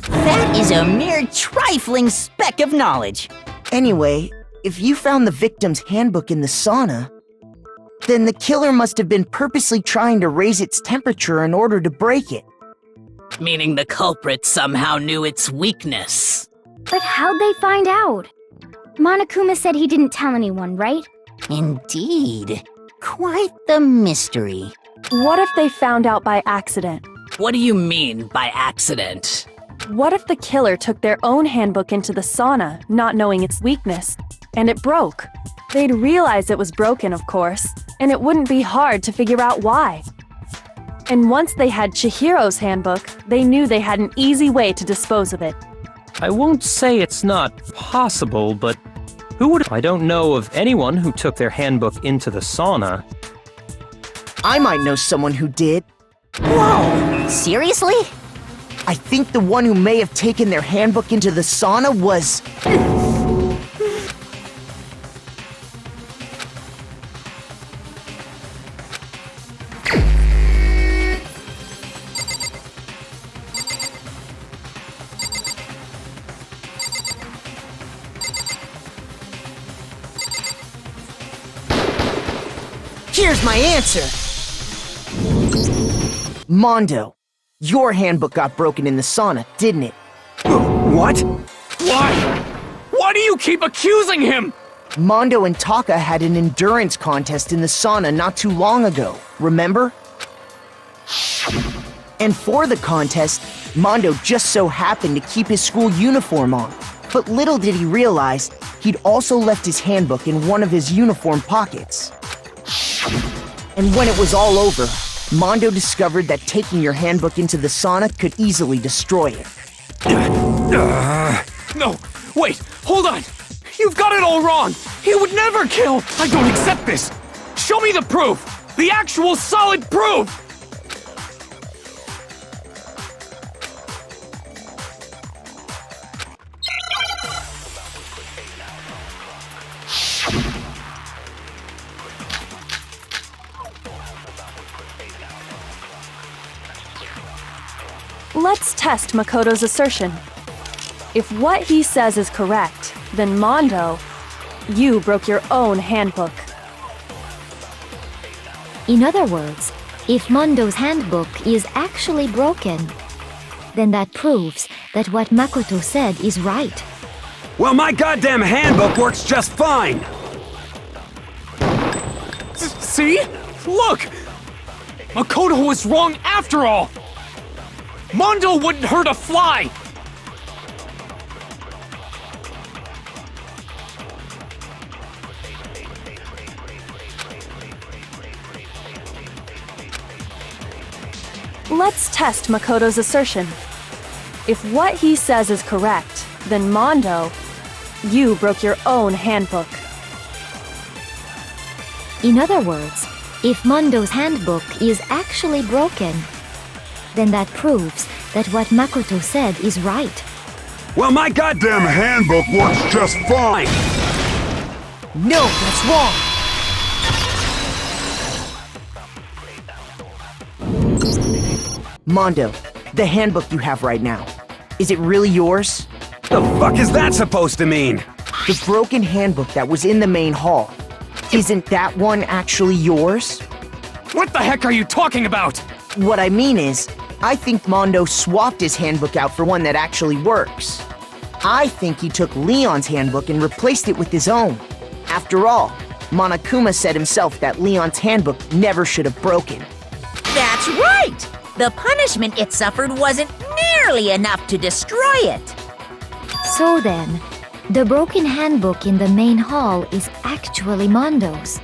That is a mere trifling speck of knowledge. Anyway, if you found the victim's handbook in the sauna, then the killer must have been purposely trying to raise its temperature in order to break it. Meaning the culprit somehow knew its weakness. But how'd they find out? Monokuma said he didn't tell anyone, right? Indeed. Quite the mystery. What if they found out by accident? What do you mean by accident? What if the killer took their own handbook into the sauna, not knowing its weakness, and it broke? They'd realize it was broken, of course, and it wouldn't be hard to figure out why. And once they had Chihiro's handbook, they knew they had an easy way to dispose of it. I won't say it's not possible, but who would... I don't know of anyone who took their handbook into the sauna. I might know someone who did. Whoa! Seriously? I think the one who may have taken their handbook into the sauna was... Here's my answer! Mondo, your handbook got broken in the sauna, didn't it? What? Why? Why do you keep accusing him? Mondo and Taka had an endurance contest in the sauna not too long ago, remember? And for the contest, Mondo just so happened to keep his school uniform on. But little did he realize, he'd also left his handbook in one of his uniform pockets. And when it was all over, Mondo discovered that taking your handbook into the sauna could easily destroy it. No, wait, hold on. You've got it all wrong. He would never kill. I don't accept this. Show me the proof. The actual solid proof. Let's test Makoto's assertion. If what he says is correct, then Mondo, you broke your own handbook. In other words, if Mondo's handbook is actually broken, then that proves that what Makoto said is right. Well, my goddamn handbook works just fine! See? Look! Makoto was wrong after all! Mondo wouldn't hurt a fly! Let's test Makoto's assertion. If what he says is correct, then Mondo, you broke your own handbook. In other words, if Mondo's handbook is actually broken, then that proves that what Makoto said is right. Well, my goddamn handbook works just fine! No, that's wrong! Mondo, the handbook you have right now, is it really yours? The fuck is that supposed to mean? The broken handbook that was in the main hall, isn't that one actually yours? What the heck are you talking about? What I mean is, I think Mondo swapped his handbook out for one that actually works. I think he took Leon's handbook and replaced it with his own. After all, Monokuma said himself that Leon's handbook never should have broken. That's right! The punishment it suffered wasn't nearly enough to destroy it. So then, the broken handbook in the main hall is actually Mondo's.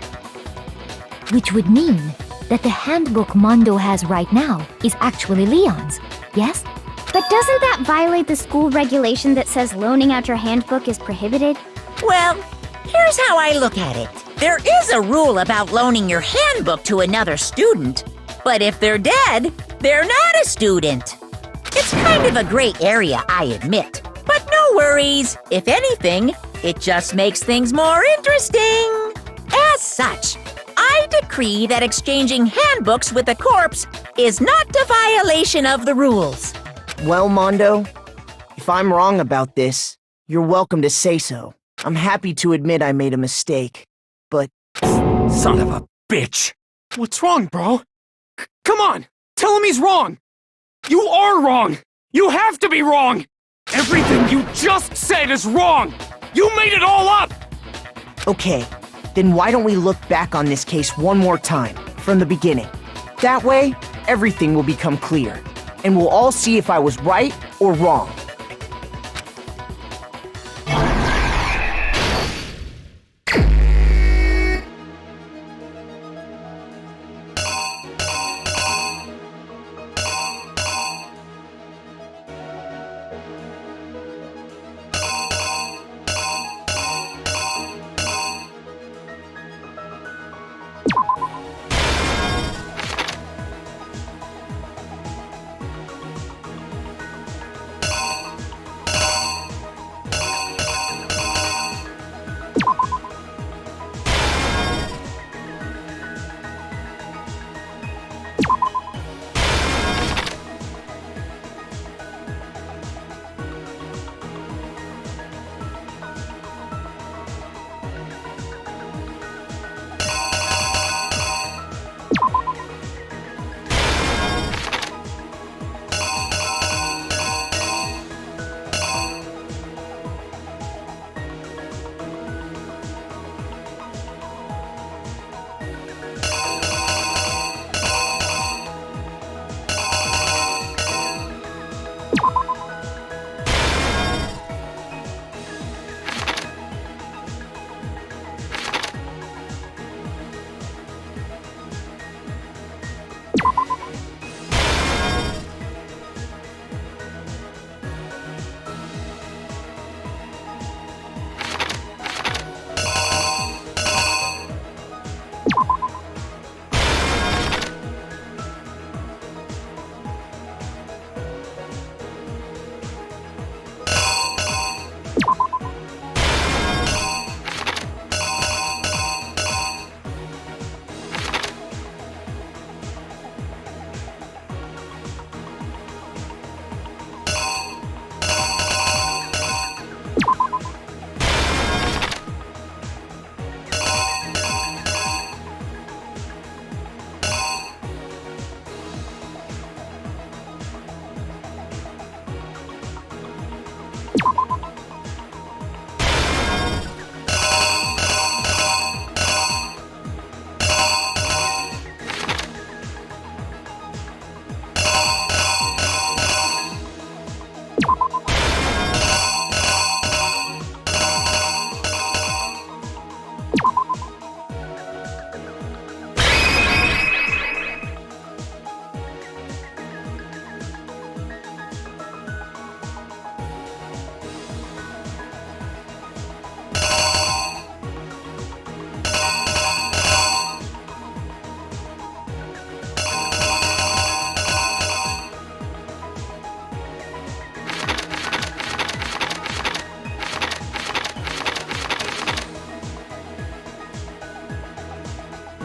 Which would mean that the handbook Mondo has right now is actually Leon's, yes? But doesn't that violate the school regulation that says loaning out your handbook is prohibited? Well, here's how I look at it. There is a rule about loaning your handbook to another student, but if they're dead, they're not a student. It's kind of a gray area, I admit. But no worries. If anything, it just makes things more interesting. As such, I decree that exchanging handbooks with a corpse is not a violation of the rules. Well, Mondo, if I'm wrong about this, you're welcome to say so. I'm happy to admit I made a mistake, but... Son of a bitch! What's wrong, bro? Come on! Tell him he's wrong! You are wrong! You have to be wrong! Everything you just said is wrong! You made it all up! Okay, then why don't we look back on this case one more time, from the beginning? That way, everything will become clear, and we'll all see if I was right or wrong.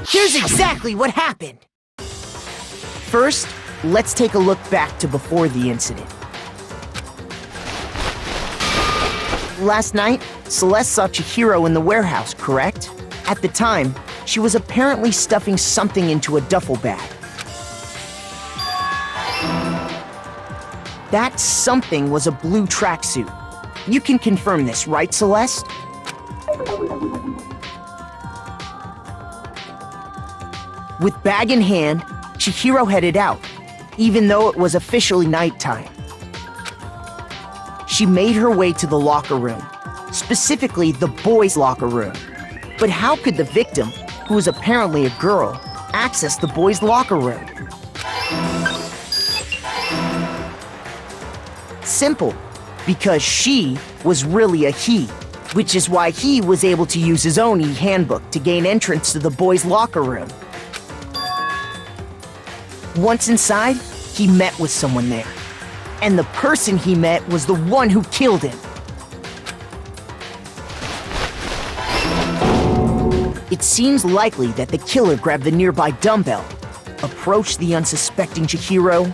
Here's exactly what happened. First, let's take a look back to before the incident. Last night, Celeste saw Chihiro in the warehouse, correct? At the time, she was apparently stuffing something into a duffel bag. That something was a blue tracksuit. You can confirm this, right, Celeste? With bag in hand, Chihiro headed out, even though it was officially nighttime. She made her way to the locker room, specifically the boys' locker room. But how could the victim, who was apparently a girl, access the boys' locker room? Simple, because she was really a he, which is why he was able to use his own e-handbook to gain entrance to the boys' locker room. Once inside, he met with someone there, and the person he met was the one who killed him. It seems likely that the killer grabbed the nearby dumbbell, approached the unsuspecting Chihiro,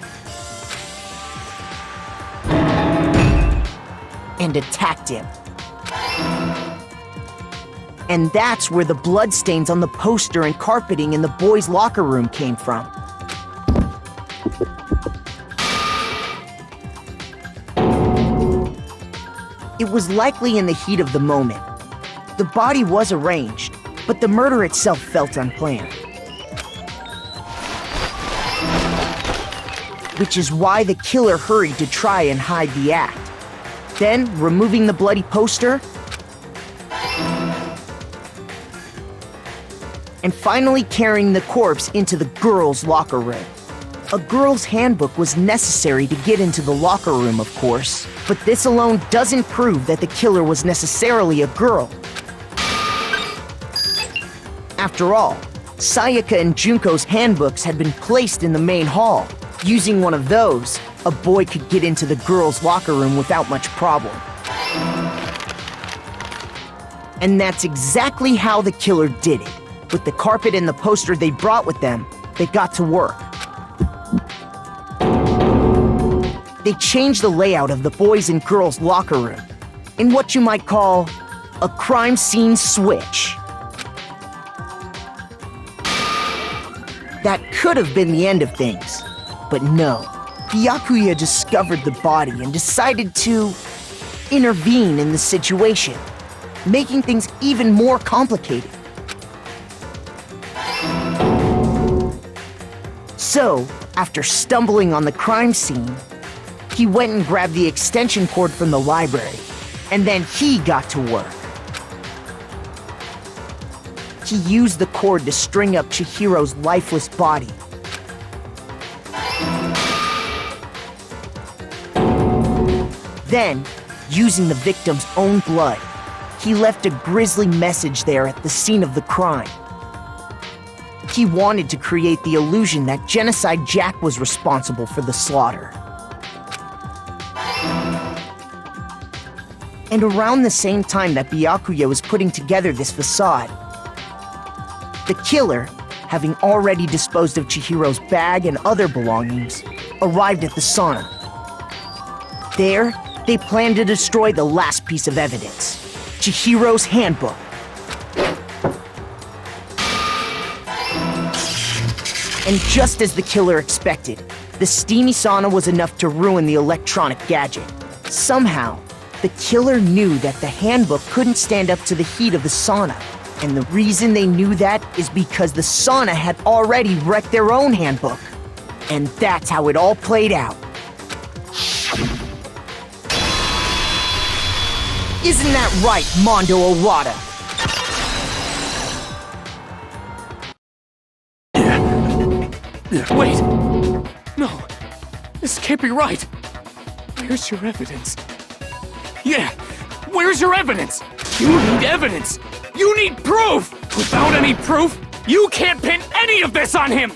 and attacked him. And that's where the bloodstains on the poster and carpeting in the boys' locker room came from. It was likely in the heat of the moment. The body was arranged, but the murder itself felt unplanned. Which is why the killer hurried to try and hide the act. Then, removing the bloody poster, and finally carrying the corpse into the girls' locker room. A girl's handbook was necessary to get into the locker room, of course, but this alone doesn't prove that the killer was necessarily a girl. After all, Sayaka and Junko's handbooks had been placed in the main hall. Using one of those, a boy could get into the girls' locker room without much problem. And that's exactly how the killer did it. With the carpet and the poster they brought with them, they got to work. They changed the layout of the boys' and girls' locker room in what you might call a crime scene switch. That could have been the end of things, but no. Byakuya discovered the body and decided to intervene in the situation, making things even more complicated. So, after stumbling on the crime scene, he went and grabbed the extension cord from the library, and then he got to work. He used the cord to string up Chihiro's lifeless body. Then, using the victim's own blood, he left a grisly message there at the scene of the crime. He wanted to create the illusion that Genocide Jack was responsible for the slaughter. And around the same time that Byakuya was putting together this facade, the killer, having already disposed of Chihiro's bag and other belongings, arrived at the sauna. There, they planned to destroy the last piece of evidence, Chihiro's handbook. And just as the killer expected, the steamy sauna was enough to ruin the electronic gadget. Somehow, the killer knew that the handbook couldn't stand up to the heat of the sauna. And the reason they knew that is because the sauna had already wrecked their own handbook. And that's how it all played out. Isn't that right, Mondo Owada? Wait! No, this can't be right. Where's your evidence? Yeah, where's your evidence? You need evidence! You need proof! Without any proof, you can't pin any of this on him!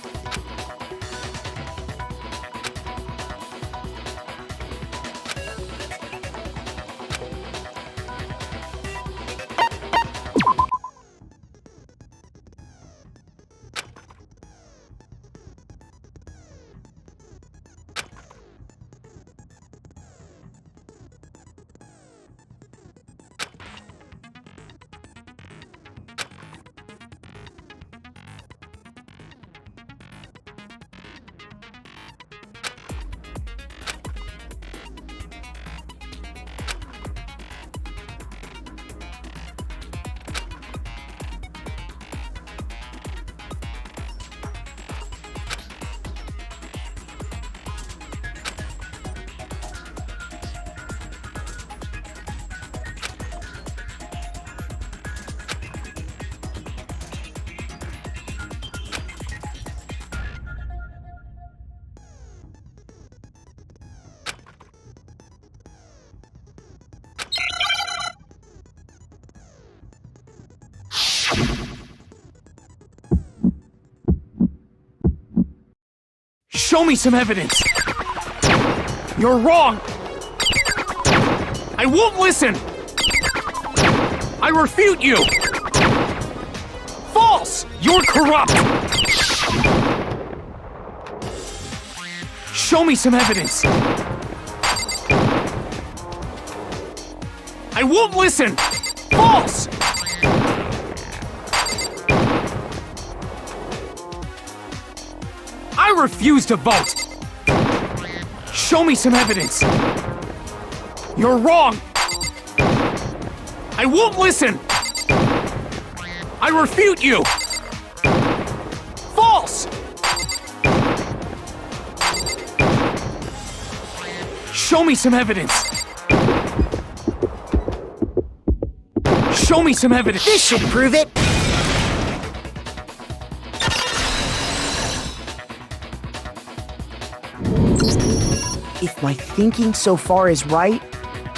Show me some evidence! You're wrong! I won't listen! I refute you! False! You're corrupt! Show me some evidence! I won't listen! False! I refuse to vote! Show me some evidence! You're wrong! I won't listen! I refute you! False! Show me some evidence! Show me some evidence! This should prove it! If my thinking so far is right,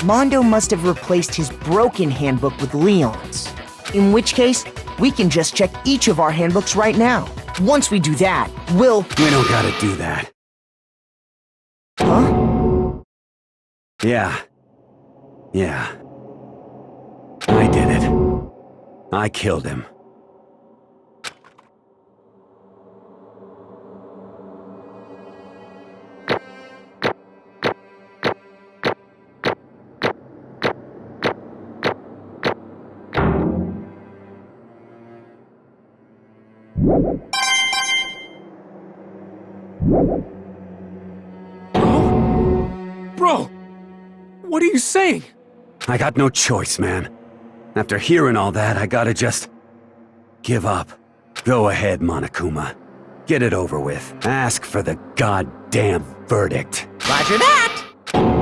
Mondo must have replaced his broken handbook with Leon's. In which case, we can just check each of our handbooks right now. Once we do that, we'll... We don't gotta do that. Huh? Yeah. I did it. I killed him. Bro! What are you saying? I got no choice, man. After hearing all that, I gotta just... give up. Go ahead, Monokuma. Get it over with. Ask for the goddamn verdict. Roger that!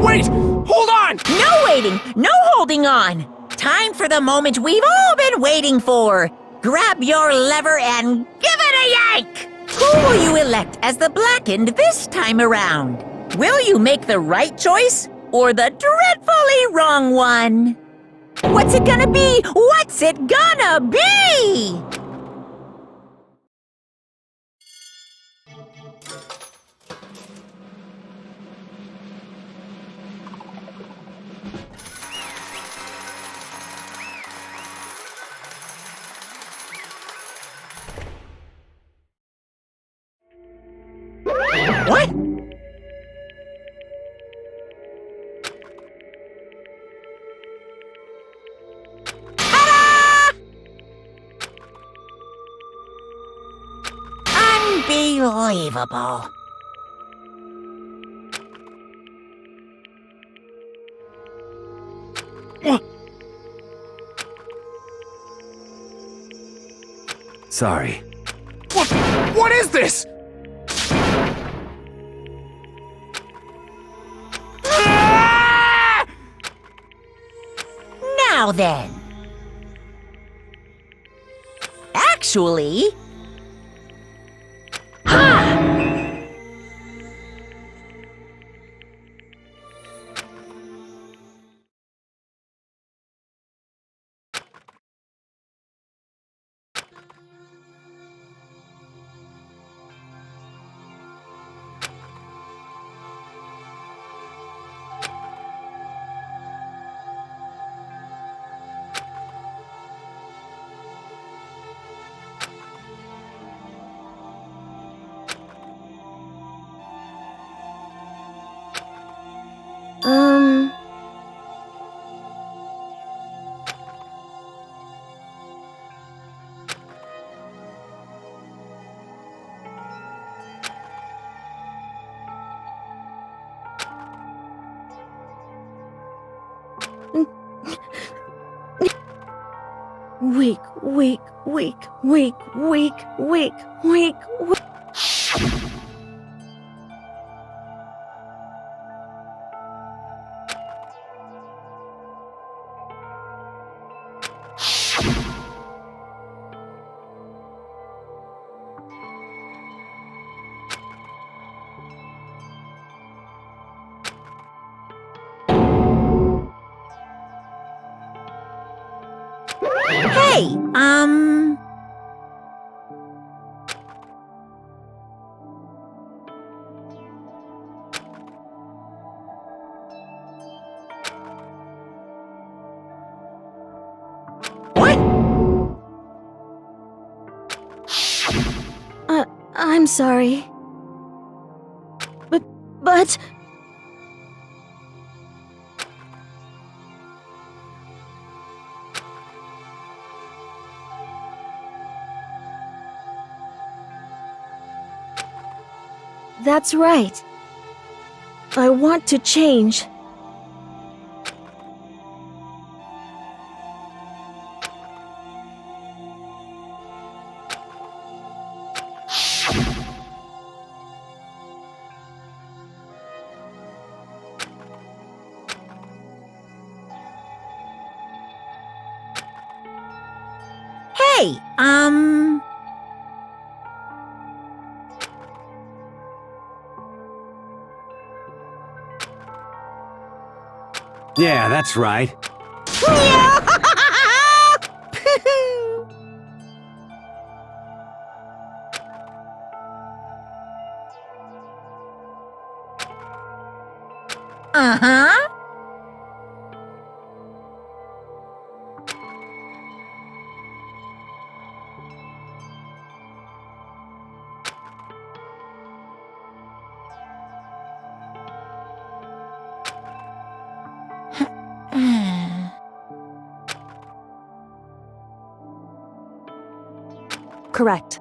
Wait! Hold on! No waiting! No holding on! Time for the moment we've all been waiting for! Grab your lever and give it a yank! Who will you elect as the Blackened this time around? Will you make the right choice or the dreadfully wrong one? What's it gonna be? What's it gonna be? What? Ta-da! Unbelievable. Sorry. What is this? Now then. Actually... Ha! Wake. Hey, I'm sorry. But... That's right. I want to change. Hey, Yeah, that's right. Uh-huh. Correct.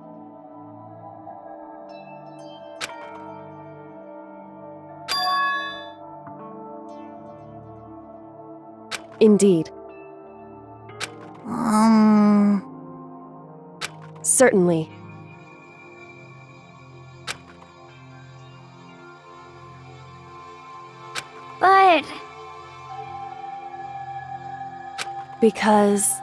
Indeed. Certainly. But... Because...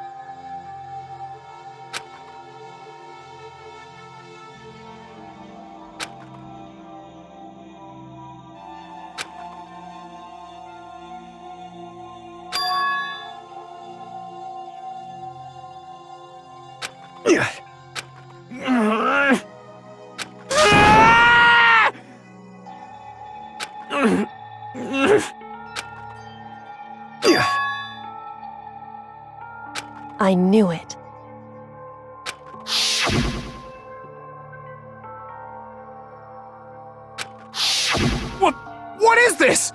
I knew it. What is this?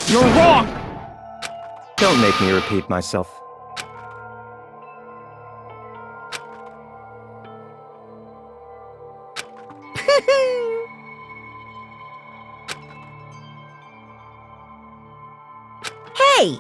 You're wrong! Don't make me repeat myself. Hey,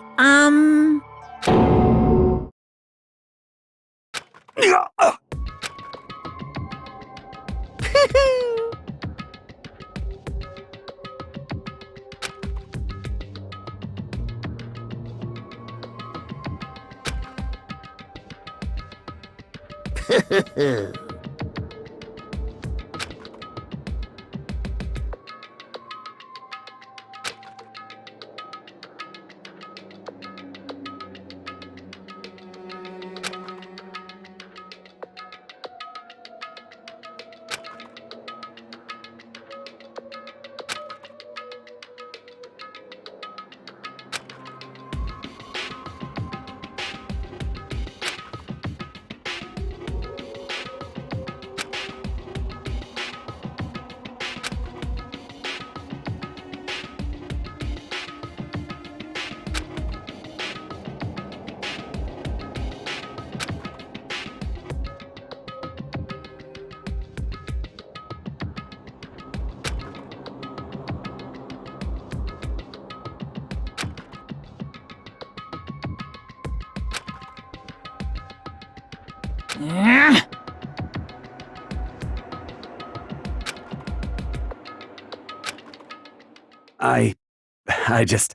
I just...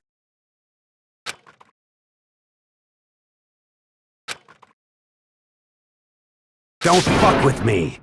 Don't fuck with me!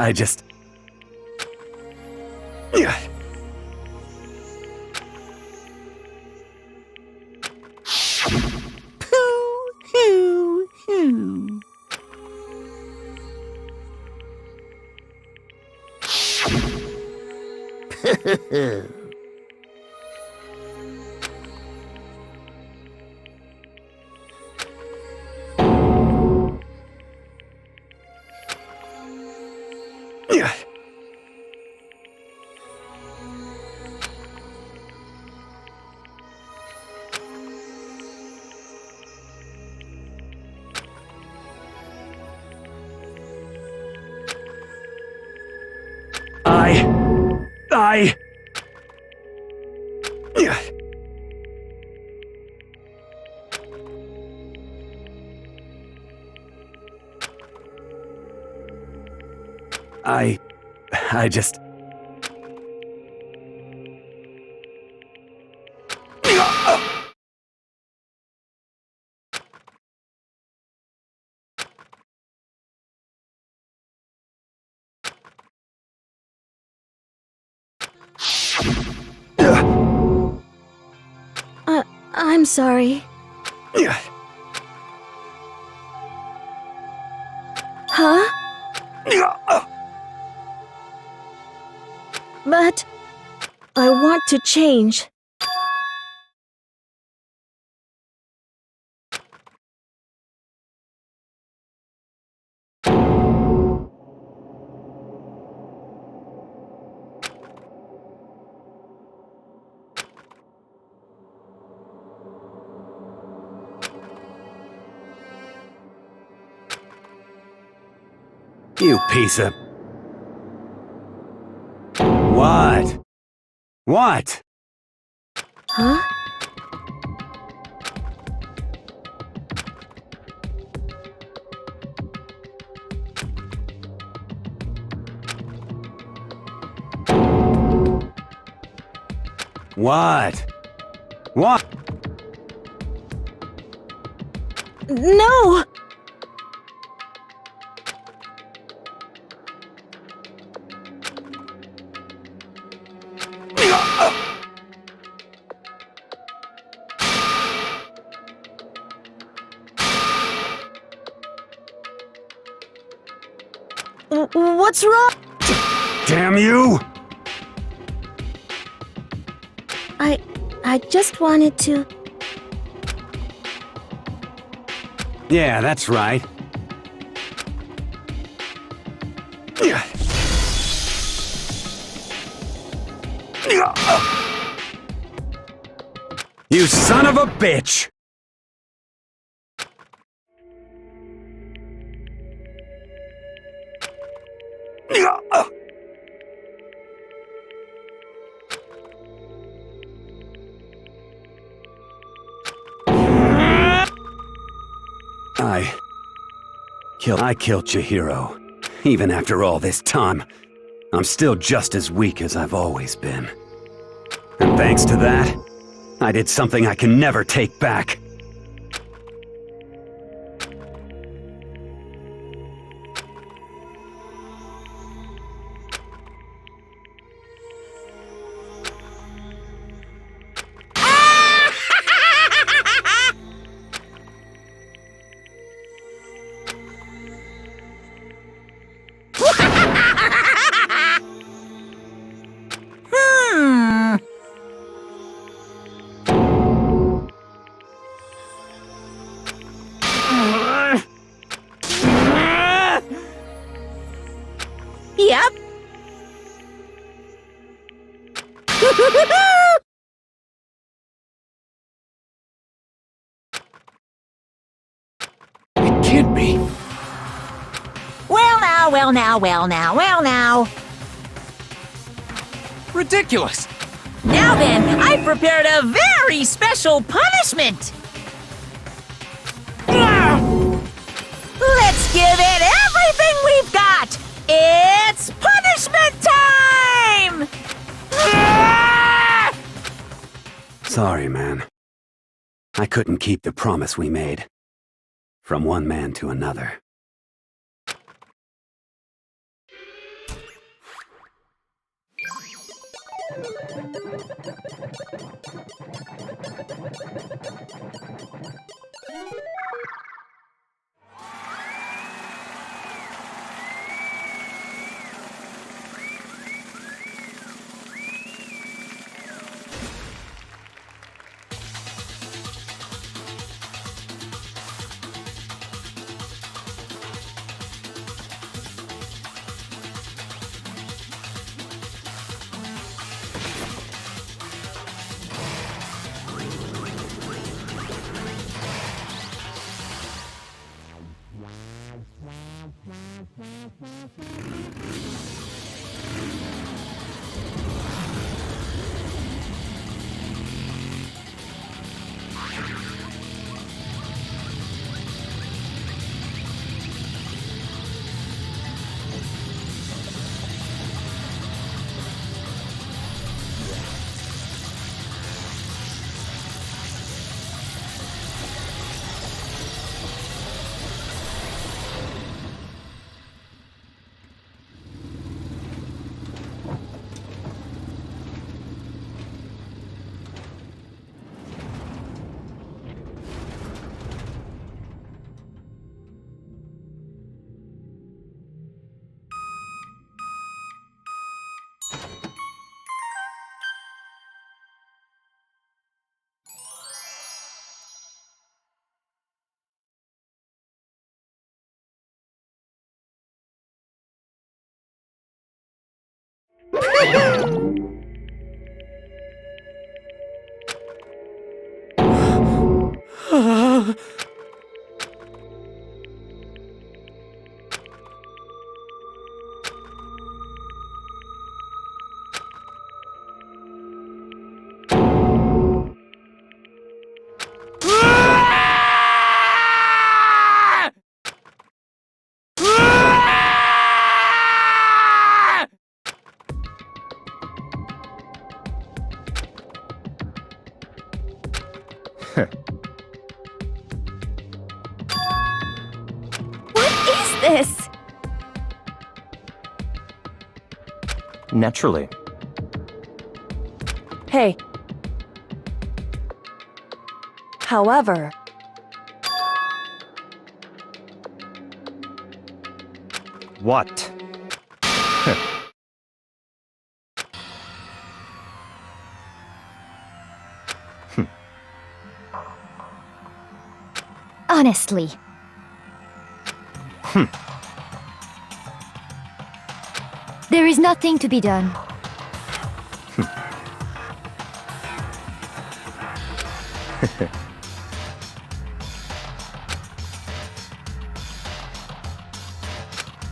I just... I just... I'm sorry. Huh? But I want to change. You piece of... What? What? Huh? What? What? No! What's wrong? Damn you! I just wanted to... Yeah, that's right. You son of a bitch! I killed Chihiro. Even after all this time, I'm still just as weak as I've always been. And thanks to that, I did something I can never take back. can't be. Well now, well now, well now, well now. Ridiculous. Now then, I've prepared a very special punishment. Let's give it everything we've got. It's punishment time! Sorry, man. I couldn't keep the promise we made. From one man to another. This. Naturally. Hey. However, What? Honestly. There is nothing to be done.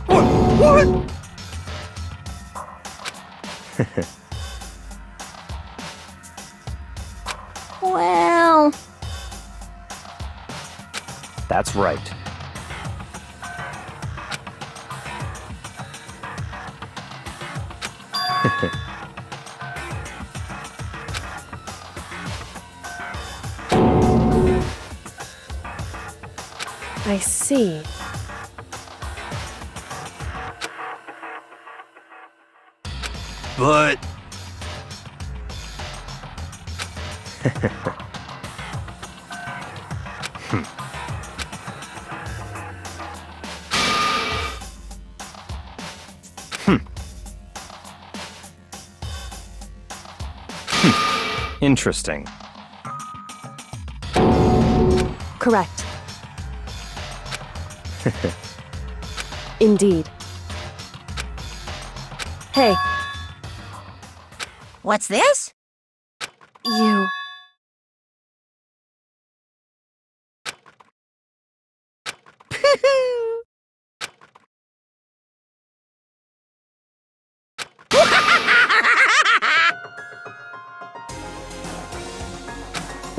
What? Well, That's right. I see. But Interesting. Correct. Indeed. Hey, What's this? you.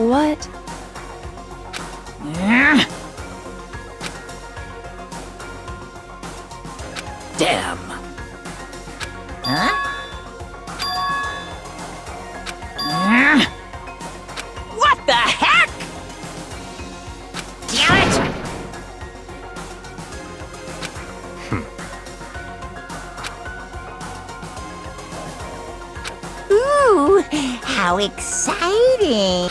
what? Damn. Huh? What the heck? Damn it! Ooh, how exciting!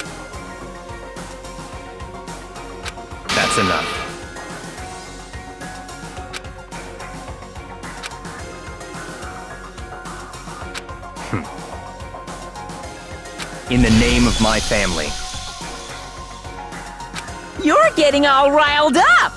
That's enough. In the name of my family. You're getting all riled up!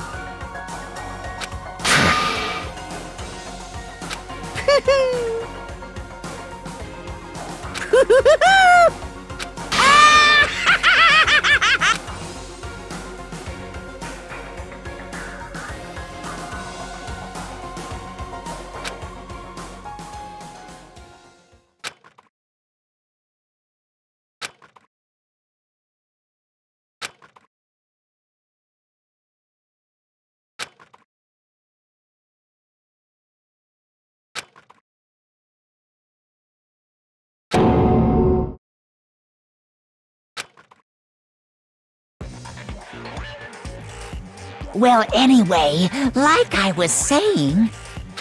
Well, anyway, like I was saying,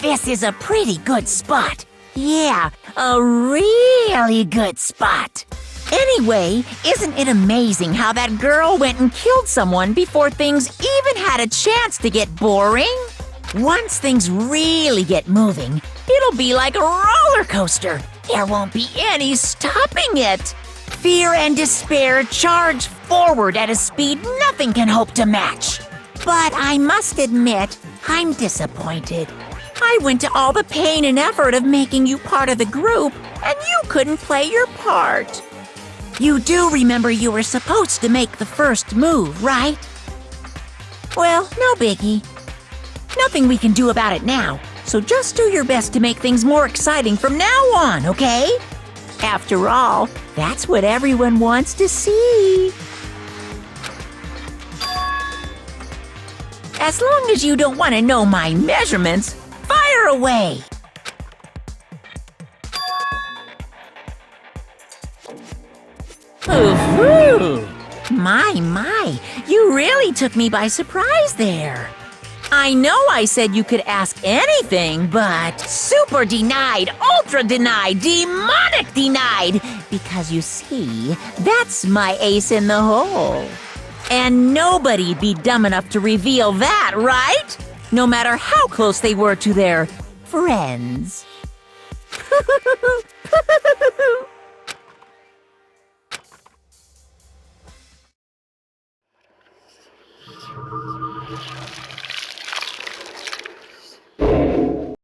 this is a pretty good spot. Yeah, a really good spot. Anyway, isn't it amazing how that girl went and killed someone before things even had a chance to get boring? Once things really get moving, it'll be like a roller coaster. There won't be any stopping it. Fear and despair charge forward at a speed nothing can hope to match. But I must admit, I'm disappointed. I went to all the pain and effort of making you part of the group, and you couldn't play your part. You do remember you were supposed to make the first move, right? Well, no biggie. Nothing we can do about it now, so just do your best to make things more exciting from now on, okay? After all, that's what everyone wants to see. As long as you don't want to know my measurements, fire away! Ooh, My, you really took me by surprise there. I know I said you could ask anything, but super denied, ultra denied, demonic denied, because you see, that's my ace in the hole. And nobody'd be dumb enough to reveal that, right? No matter how close they were to their friends.